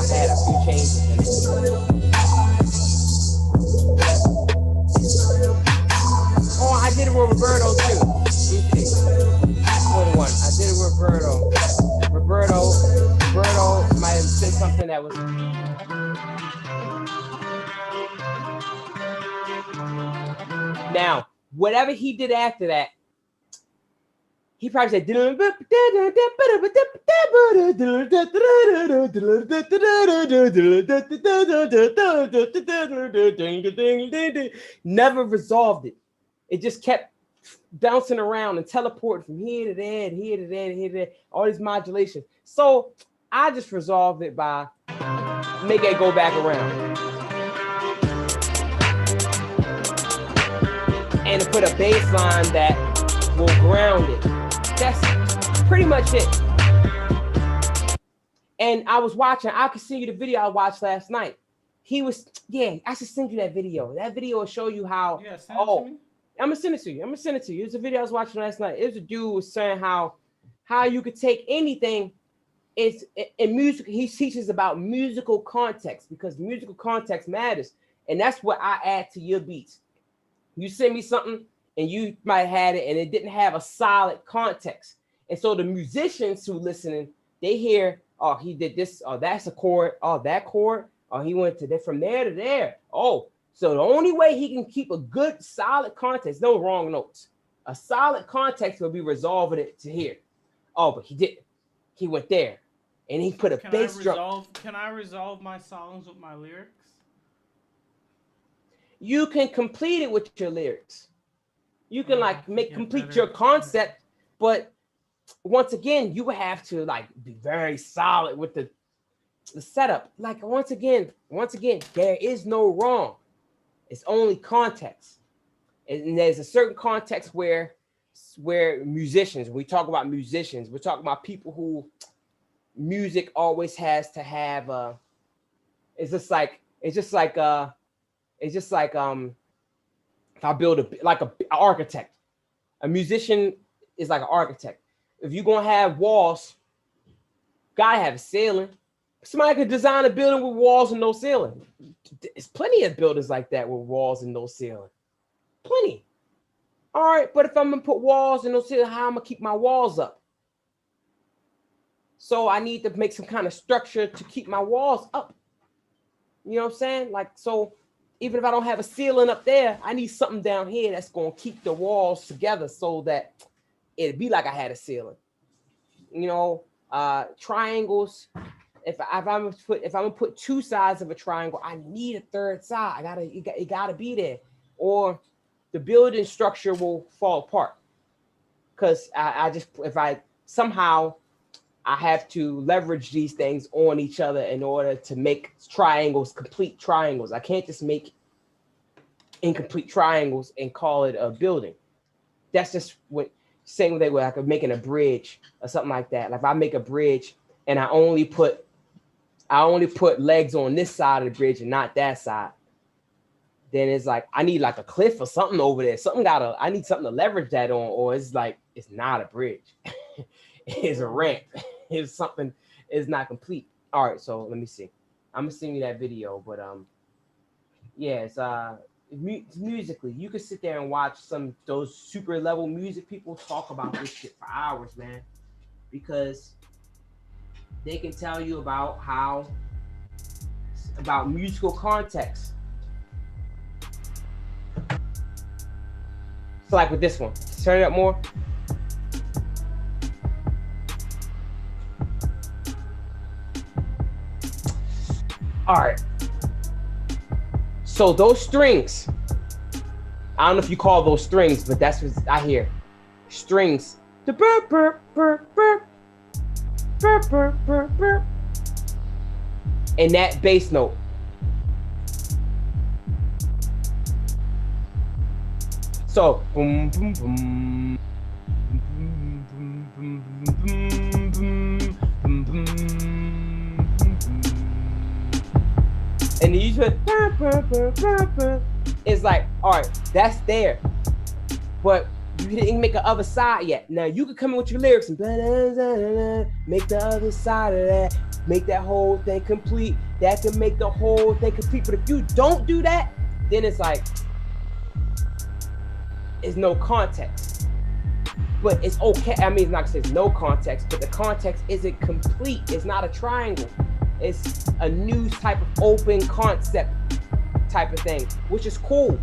had a few changes in it. Oh, I did it with Roberto too. Let me see. Hold on, I did it with Roberto. Roberto might have said something that was. Now, whatever he did after that, he probably said, never resolved it. It just kept bouncing around and teleporting from here to there and here to there and here to there, all these modulations. So I just resolved it by making it go back around. And to put a bass line that will ground it. That's pretty much it. And I was watching, I could send you the video I watched last night. He was, I should send you that video. That video will show you how, I'm gonna send it to you. It was a video I was watching last night. It was a dude who was saying how you could take anything. It's in music. He teaches about musical context because musical context matters, and that's what I add to your beats. You send me something, and you might have it, and it didn't have a solid context, and so the musicians who listening, they hear, oh, he did this, oh, that's a chord, oh, that chord, oh, he went to from there to there, oh. So the only way he can keep a good, solid context, no wrong notes, a solid context will be resolving it to here. Oh, but he didn't. He went there, and he put a bass drum. Can I resolve my songs with my lyrics? You can complete it with your lyrics. You can complete your concept, but once again, you have to be very solid with the setup. Once again, there is no wrong. It's only context. And there's a certain context where musicians, we talk about musicians, we're talking about people who music always has to have I build an architect. A musician is like an architect. If you're gonna have walls, gotta have a ceiling. Somebody could design a building with walls and no ceiling. There's plenty of buildings like that with walls and no ceiling. Plenty. All right, but if I'm gonna put walls and no ceiling, how am I gonna keep my walls up? So I need to make some kind of structure to keep my walls up. You know what I'm saying? Like, so even if I don't have a ceiling up there, I need something down here that's gonna keep the walls together so that it'd be like I had a ceiling. You know, triangles. If I'm gonna put two sides of a triangle, I need a third side. It gotta be there, or the building structure will fall apart. Because if I somehow I have to leverage these things on each other in order to make triangles complete triangles. I can't just make incomplete triangles and call it a building. That's just what same way with like making a bridge or something like that. Like if I make a bridge and I only put legs on this side of the bridge and not that side, then it's like I need like a cliff or something over there. I need something to leverage that on, or it's like it's not a bridge. It's a ramp. It's something is not complete. All right, so let me see. I'm gonna send you that video, but yeah, it's musically. You could sit there and watch those super level music people talk about this shit for hours, man, because they can tell you about musical context. So like with this one, turn it up more. All right. So those strings, I don't know if you call those strings, but that's what I hear. Strings. The burp, burp, burp, burp, burp, burp, burp, burp. And that bass note. So boom, boom, boom. And you just it's like, all right, that's there, but you didn't make the other side yet. Now you could come in with your lyrics and make the other side of that, make that whole thing complete. That can make the whole thing complete. But if you don't do that, then it's like it's no context. But it's okay. I mean, it's not gonna say no context, but the context isn't complete. It's not a triangle. It's a new type of open concept type of thing, which is cool.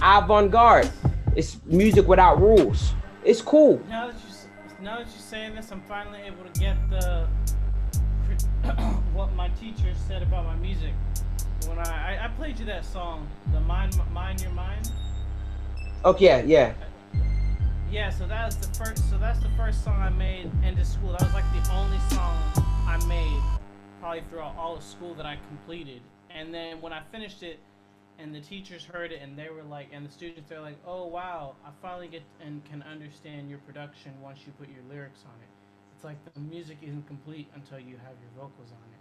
Avant-garde. It's music without rules. It's cool. Now that you're saying this, I'm finally able to get what my teacher said about my music. When I played you that song, the Mind Your Mind. Okay, yeah. Yeah, so that's the first song I made into school. That was like the only song I made probably throughout all of school that I completed. And then when I finished it and the teachers heard it and they were like, and the students, they're like, oh wow, I finally get and can understand your production once you put your lyrics on it. It's like the music isn't complete until you have your vocals on it.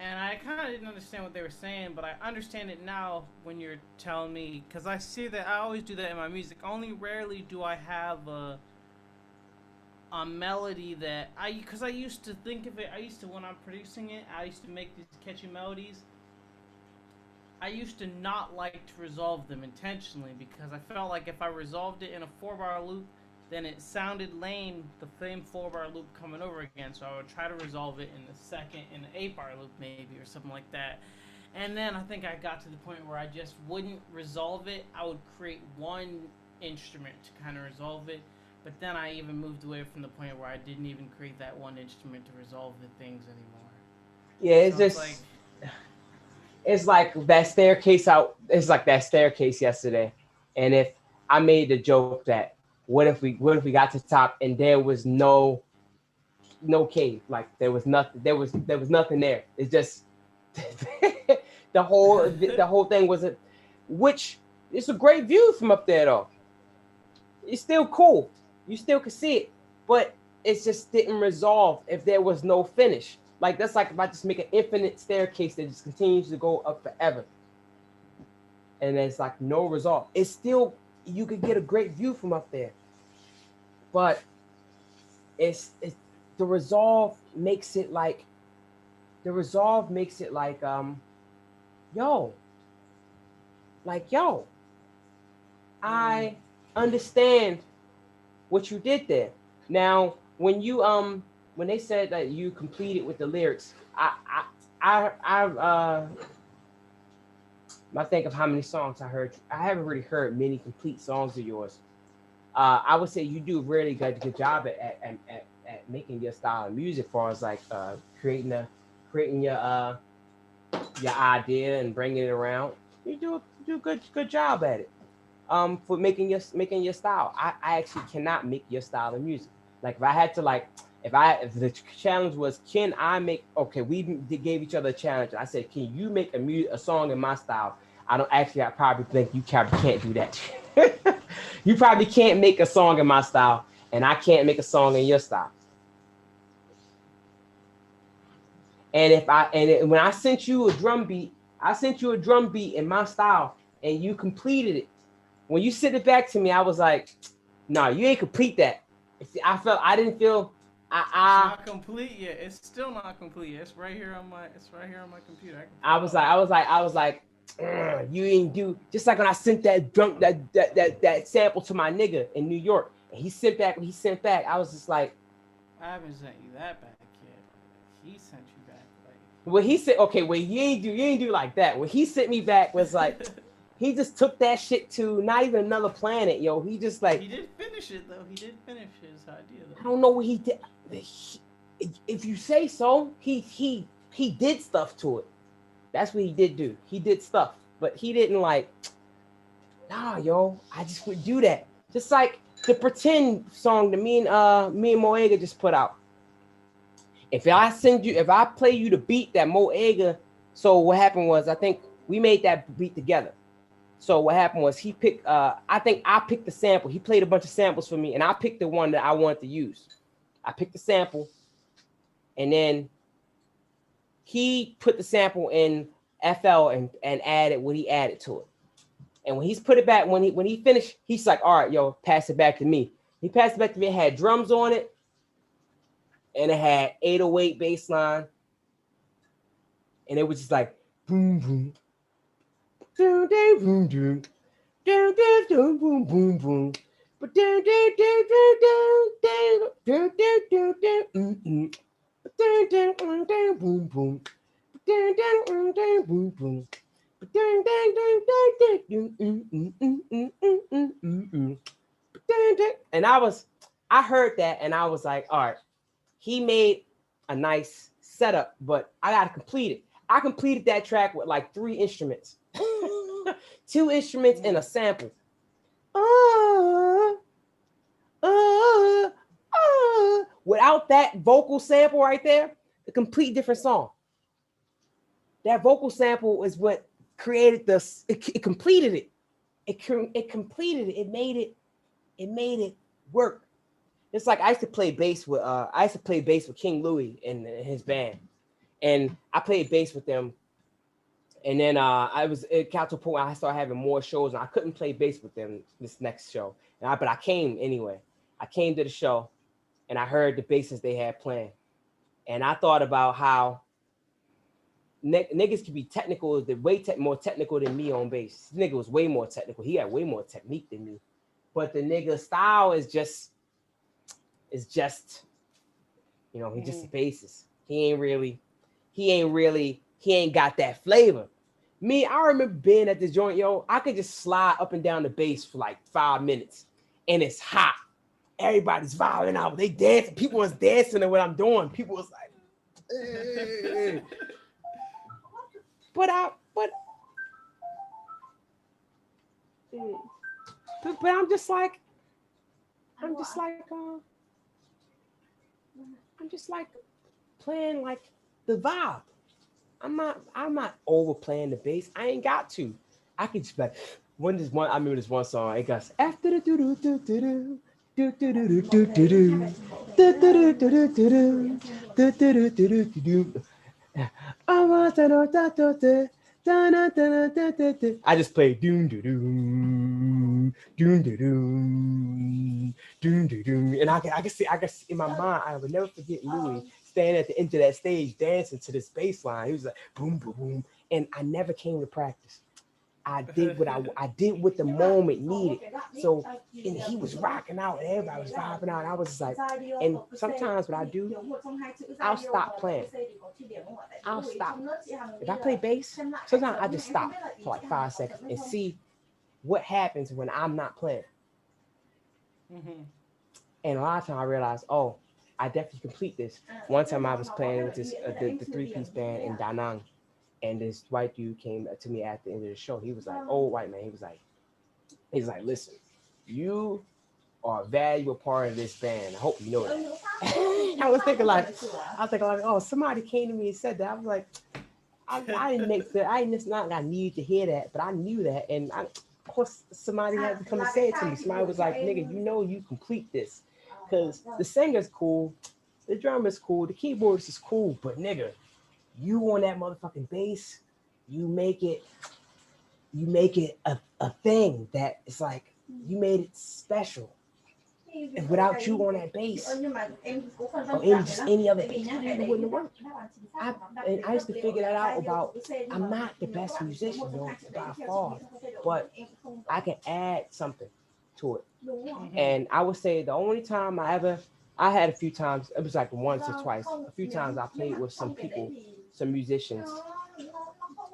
And I kind of didn't understand what they were saying, but I understand it now when you're telling me, because I see that I always do that in my music. Only rarely do I have a melody that because I used to think of it, when I'm producing it, I used to make these catchy melodies. I used to not like to resolve them intentionally because I felt like if I resolved it in a 4-bar loop, then it sounded lame, the same 4-bar loop coming over again. So I would try to resolve it in an 8-bar loop maybe or something like that. And then I think I got to the point where I just wouldn't resolve it. I would create one instrument to kind of resolve it. But then I even moved away from the point where I didn't even create that one instrument to resolve the things anymore. Yeah, it's so just it's like that staircase out. It's like that staircase yesterday. And if I made the joke that what if we got to the top and there was no cave, like there was nothing there. It's just the whole thing was which it's a great view from up there though. It's still cool. You still can see it, but it just didn't resolve if there was no finish. Like that's like if I just make an infinite staircase that just continues to go up forever. and there's like no result. It's still, you could get a great view from up there, but it's the resolve makes it like the resolve makes it like yo, like yo, I understand what you did there. Now, when they said that you completed with the lyrics, I think of how many songs I heard. I haven't really heard many complete songs of yours. I would say you do a really good job at making your style of music, as far as like creating your idea and bringing it around. You do a good job at it. For making your style. I actually cannot make your style of music. Like if I had to like if the challenge was, can I make, okay, we gave each other a challenge. I said, can you make a song in my style? I probably think you probably can't do that. You probably can't make a song in my style, and I can't make a song in your style. And when I sent you a drum beat, I sent you a drum beat in my style, and you completed it. When you sent it back to me, I was like, "No, you ain't complete that." I didn't feel. It's not complete yet. It's still not complete yet. It's right here on my. It's right here on my computer. I was like, you ain't do, just like when I sent that sample to my nigga in New York, and he sent back. I was just like, I haven't sent you that back yet. He sent you back. Like, what he said. Okay, well, you ain't do like that. What he sent me back was like, he just took that shit to not even another planet, yo. He just like, he did finish it though. He did finish his idea though. I don't know what he did. If you say so, he did stuff to it. That's what he did do. He did stuff, but he didn't like, nah, yo, I just would do that. Just like the Pretend song that me and Moega just put out. If I play you the beat that Moega, so what happened was, I think we made that beat together. So what happened was, he picked, I think I picked the sample. He played a bunch of samples for me, and I picked the one that I wanted to use. I picked the sample, and then he put the sample in FL and added what he added to it. And when he's put it back, when he finished, he's like, all right, yo, pass it back to me. He passed it back to me. It had drums on it, and it had 808 bass line. And it was just like boom boom. Boom boom boom. Boom boom boom boom boom. But boom boom. And I heard that, and I was like, all right, he made a nice setup, but I gotta complete it. I completed that track with like 3 instruments, 2 instruments and a sample. Without that vocal sample right there, a complete different song. That vocal sample is what created this. It completed it. It completed it. It made it work. It's like I used to play bass with King Louis and his band, and I played bass with them. And then it got to a point where I started having more shows, and I couldn't play bass with them this next show. But I came anyway. I came to the show, and I heard the basses they had playing, and I thought about how niggas can be technical, more technical than me on bass. This nigga was way more technical. He had way more technique than me. But the nigga style is just, he's just a bassist. He ain't got that flavor. Me, I remember being at the joint, yo, I could just slide up and down the bass for like 5 minutes, and it's hot. Everybody's vibing out. They dancing. People was dancing to what I'm doing. People was like, hey. But I'm just like playing like the vibe. I'm not overplaying the bass. I ain't got to. I could just like I remember this one song. It goes after the do do do do do. Do do do do do do do do do do do do do do do do. I want to know that. I just played doom doo doom doom doo doom doom doo doom, and I can see in my mind I would never forget Louis standing at the end of that stage dancing to this bass line. He was like boom boom boom, and I never came to practice. I did I did what the moment needed. So and he was rocking out and everybody was vibing out. And I was just like, and sometimes what I do, I'll stop playing. I'll stop. If I play bass, sometimes I just stop for like 5 seconds and see what happens when I'm not playing. Mm-hmm. And a lot of times I realized, oh, I definitely complete this. One time I was playing with this the 3-piece band in Da Nang. And this white dude came to me at the end of the show. He was like, old white man. He was like, listen, you are a valuable part of this band. I hope you know that. I was thinking like, oh, somebody came to me and said that. I was like, I didn't make that. It's not that I needed to hear that, but I knew that. And of course, somebody had to come and say it to me. Somebody was like, nigga, you know you complete this. Because the singer's cool, the drummer's cool, the keyboardist is cool, but nigga, you on that motherfucking bass, you make it a thing that it's like you made it special. And without you on that bass, or any other bass, it wouldn't have worked. I used to figure that out about, I'm not the best musician, by far, but I can add something to it. And I would say the only time I had a few times, it was like once or twice, a few times I played with some people, some musicians,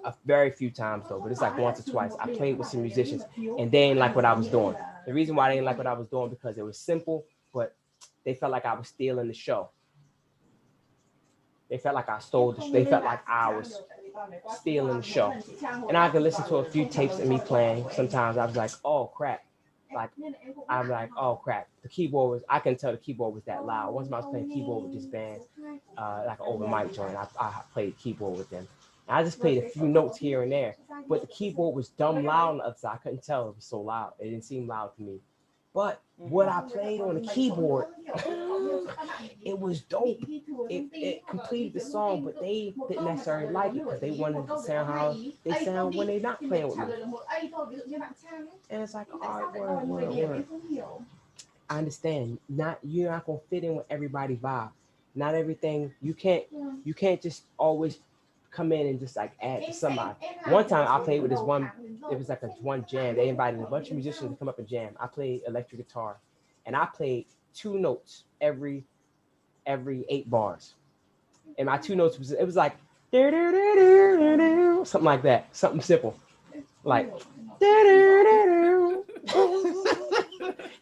a very few times though, but it's like once or twice. I played with some musicians and they didn't like what I was doing. The reason why they didn't like what I was doing because it was simple, but they felt like I was stealing the show. They felt like I stole the show. They felt like I was stealing the show. And I could listen to a few tapes of me playing. Sometimes I was like, oh crap. Like I'm like, oh crap. The keyboard was, I can tell the keyboard was that loud. Once I was playing keyboard with this band, like an open mic joint, I played keyboard with them. And I just played a few notes here and there, but the keyboard was dumb loud on the other side. I couldn't tell it was so loud. It didn't seem loud to me. But what I played on the keyboard, it was dope. It completed the song, but they didn't necessarily like it because they wanted to sound how they sound when they're not playing with me. And it's like, all right, word. I understand. You're not gonna fit in with everybody's vibe. Not everything. You can't just always come in and just like add to somebody. One time I played with this one, it was like one jam. They invited a bunch of musicians to come up and jam. I played electric guitar and I played 2 notes every 8 bars. And my 2 notes was like something like that. Something simple. Like and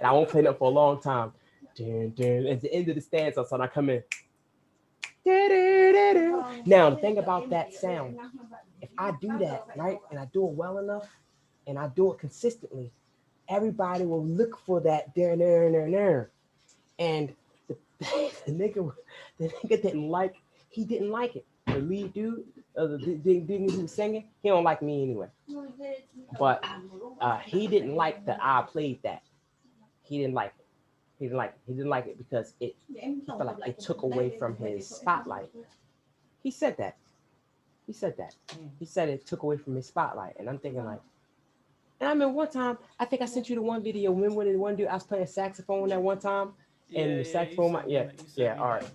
I won't play that for a long time. At the end of the stanza, so I come in. Now the thing about that sound, if I do that right and I do it well enough and I do it consistently, everybody will look for that there. And the nigga didn't like it. The lead dude, the dude who was singing, he don't like me anyway. But he didn't like that I played that. He didn't like it. He didn't like it because he felt like it took away from his spotlight. He said that. He said it took away from his spotlight. And I'm thinking like, and I remember one time, I think I sent you the one video. Remember when the one dude I was playing saxophone that one time? And the saxophone mic, all right.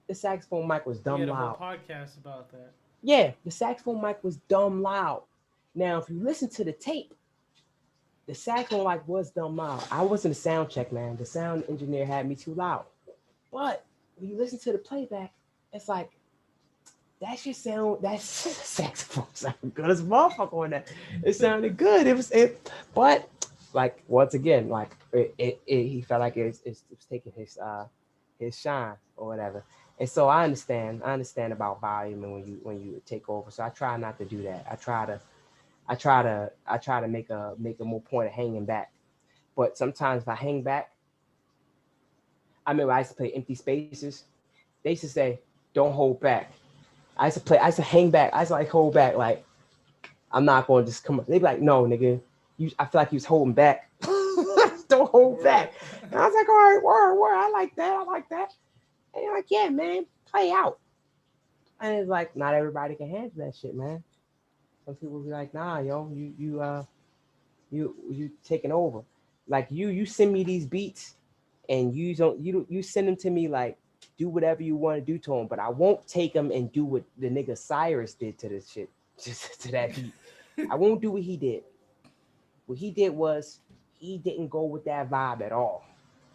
The saxophone mic was dumb loud. We had a whole podcast about that. Yeah, the saxophone mic was dumb loud. Now, if you listen to the tape, the saxophone mic was dumb loud. I wasn't a sound check, man. The sound engineer had me too loud. But when you listen to the playback, it's like, that shit sound, that saxophone sounded good as motherfucker on that. It sounded good. But like once again, like he felt like it was taking his shine or whatever. And so I understand about volume and when you take over. So I try not to do that. I try to make a more point of hanging back. But sometimes if I hang back, I remember I used to play Empty Spaces. They used to say, don't hold back. I used to hang back. I used to like hold back. Like, I'm not going to just come up. They'd be like, no, nigga, I feel like you was holding back. Don't hold back. And I was like, all right, word. I like that. And you're like, yeah, man, play out. And it's like, not everybody can handle that shit, man. Some people be like, nah, yo, you taking over. Like you send me these beats, and you send them to me like do whatever you want to do to them, but I won't take them and do what the nigga Cyrus did to this shit, just to that beat. I won't do what he did. What he did was he didn't go with that vibe at all.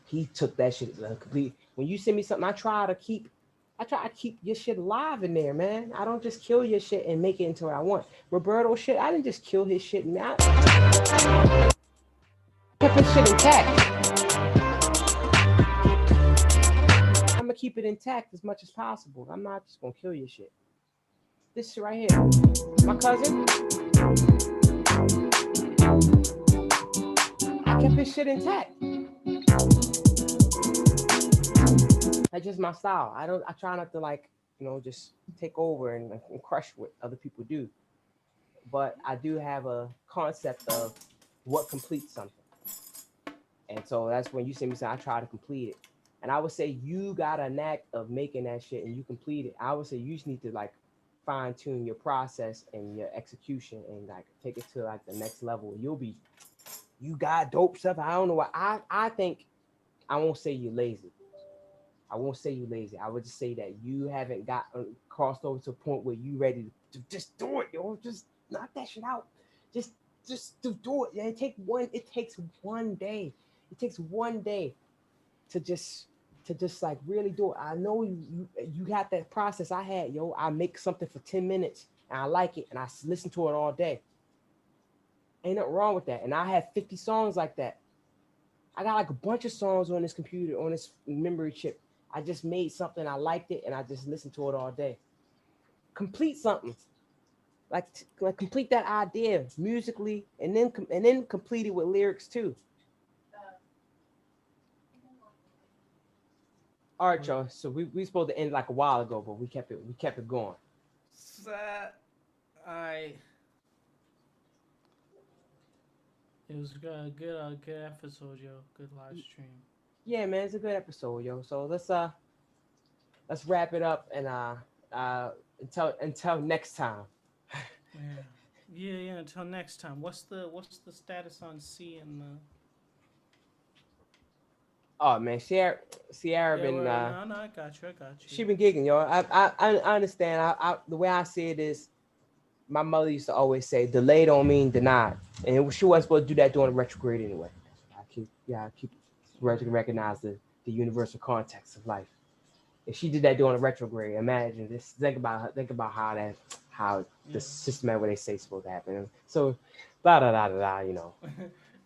He took that shit complete. When you send me something, I try to keep your shit alive in there, man. I don't just kill your shit and make it into what I want. Roberto shit, I didn't just kill his shit, man. I kept his shit intact. I'm gonna keep it intact as much as possible. I'm not just gonna kill your shit. This shit right here, my cousin, I kept his shit intact. That's just my style. I try not to like, just take over and crush what other people do. But I do have a concept of what completes something. And so that's when you see me say I try to complete it. And I would say you got a knack of making that shit and you complete it. I would say you just need to like fine tune your process and your execution and like take it to like the next level. You got dope stuff. I don't know what I think. I won't say you're lazy. I won't say you lazy. I would just say that you haven't got crossed over to a point where you ready to just do it, yo. Just knock that shit out. Just do it. Yeah, it takes one day. It takes one day to just like really do it. I know you got that process I had, yo. I make something for 10 minutes and I like it and I listen to it all day. Ain't nothing wrong with that. And I have 50 songs like that. I got like a bunch of songs on this computer, on this memory chip. I just made something, I liked it, and I just listened to it all day. Complete something, like complete that idea musically, and then complete it with lyrics too. All right, y'all. So we supposed to end like a while ago, but we kept it going. I. It was a good episode, yo. Good live stream. Yeah, man, it's a good episode, yo. So let's wrap it up and until next time. Yeah. Until next time. What's the status on C and the? Oh man, Sierra been no, I got you. She been gigging, yo. I understand. The way I see it is, my mother used to always say, "Delay don't mean denied," and she wasn't supposed to do that during retrograde anyway. I keep recognize the universal context of life. If she did that during a retrograde, imagine this. Think about how the systematic way they say it's supposed to happen. So, blah blah blah blah.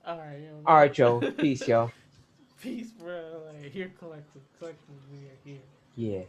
All right, yo. All right, Joe. Peace, yo. Peace, bro. Like, here collectively we are here. Yeah.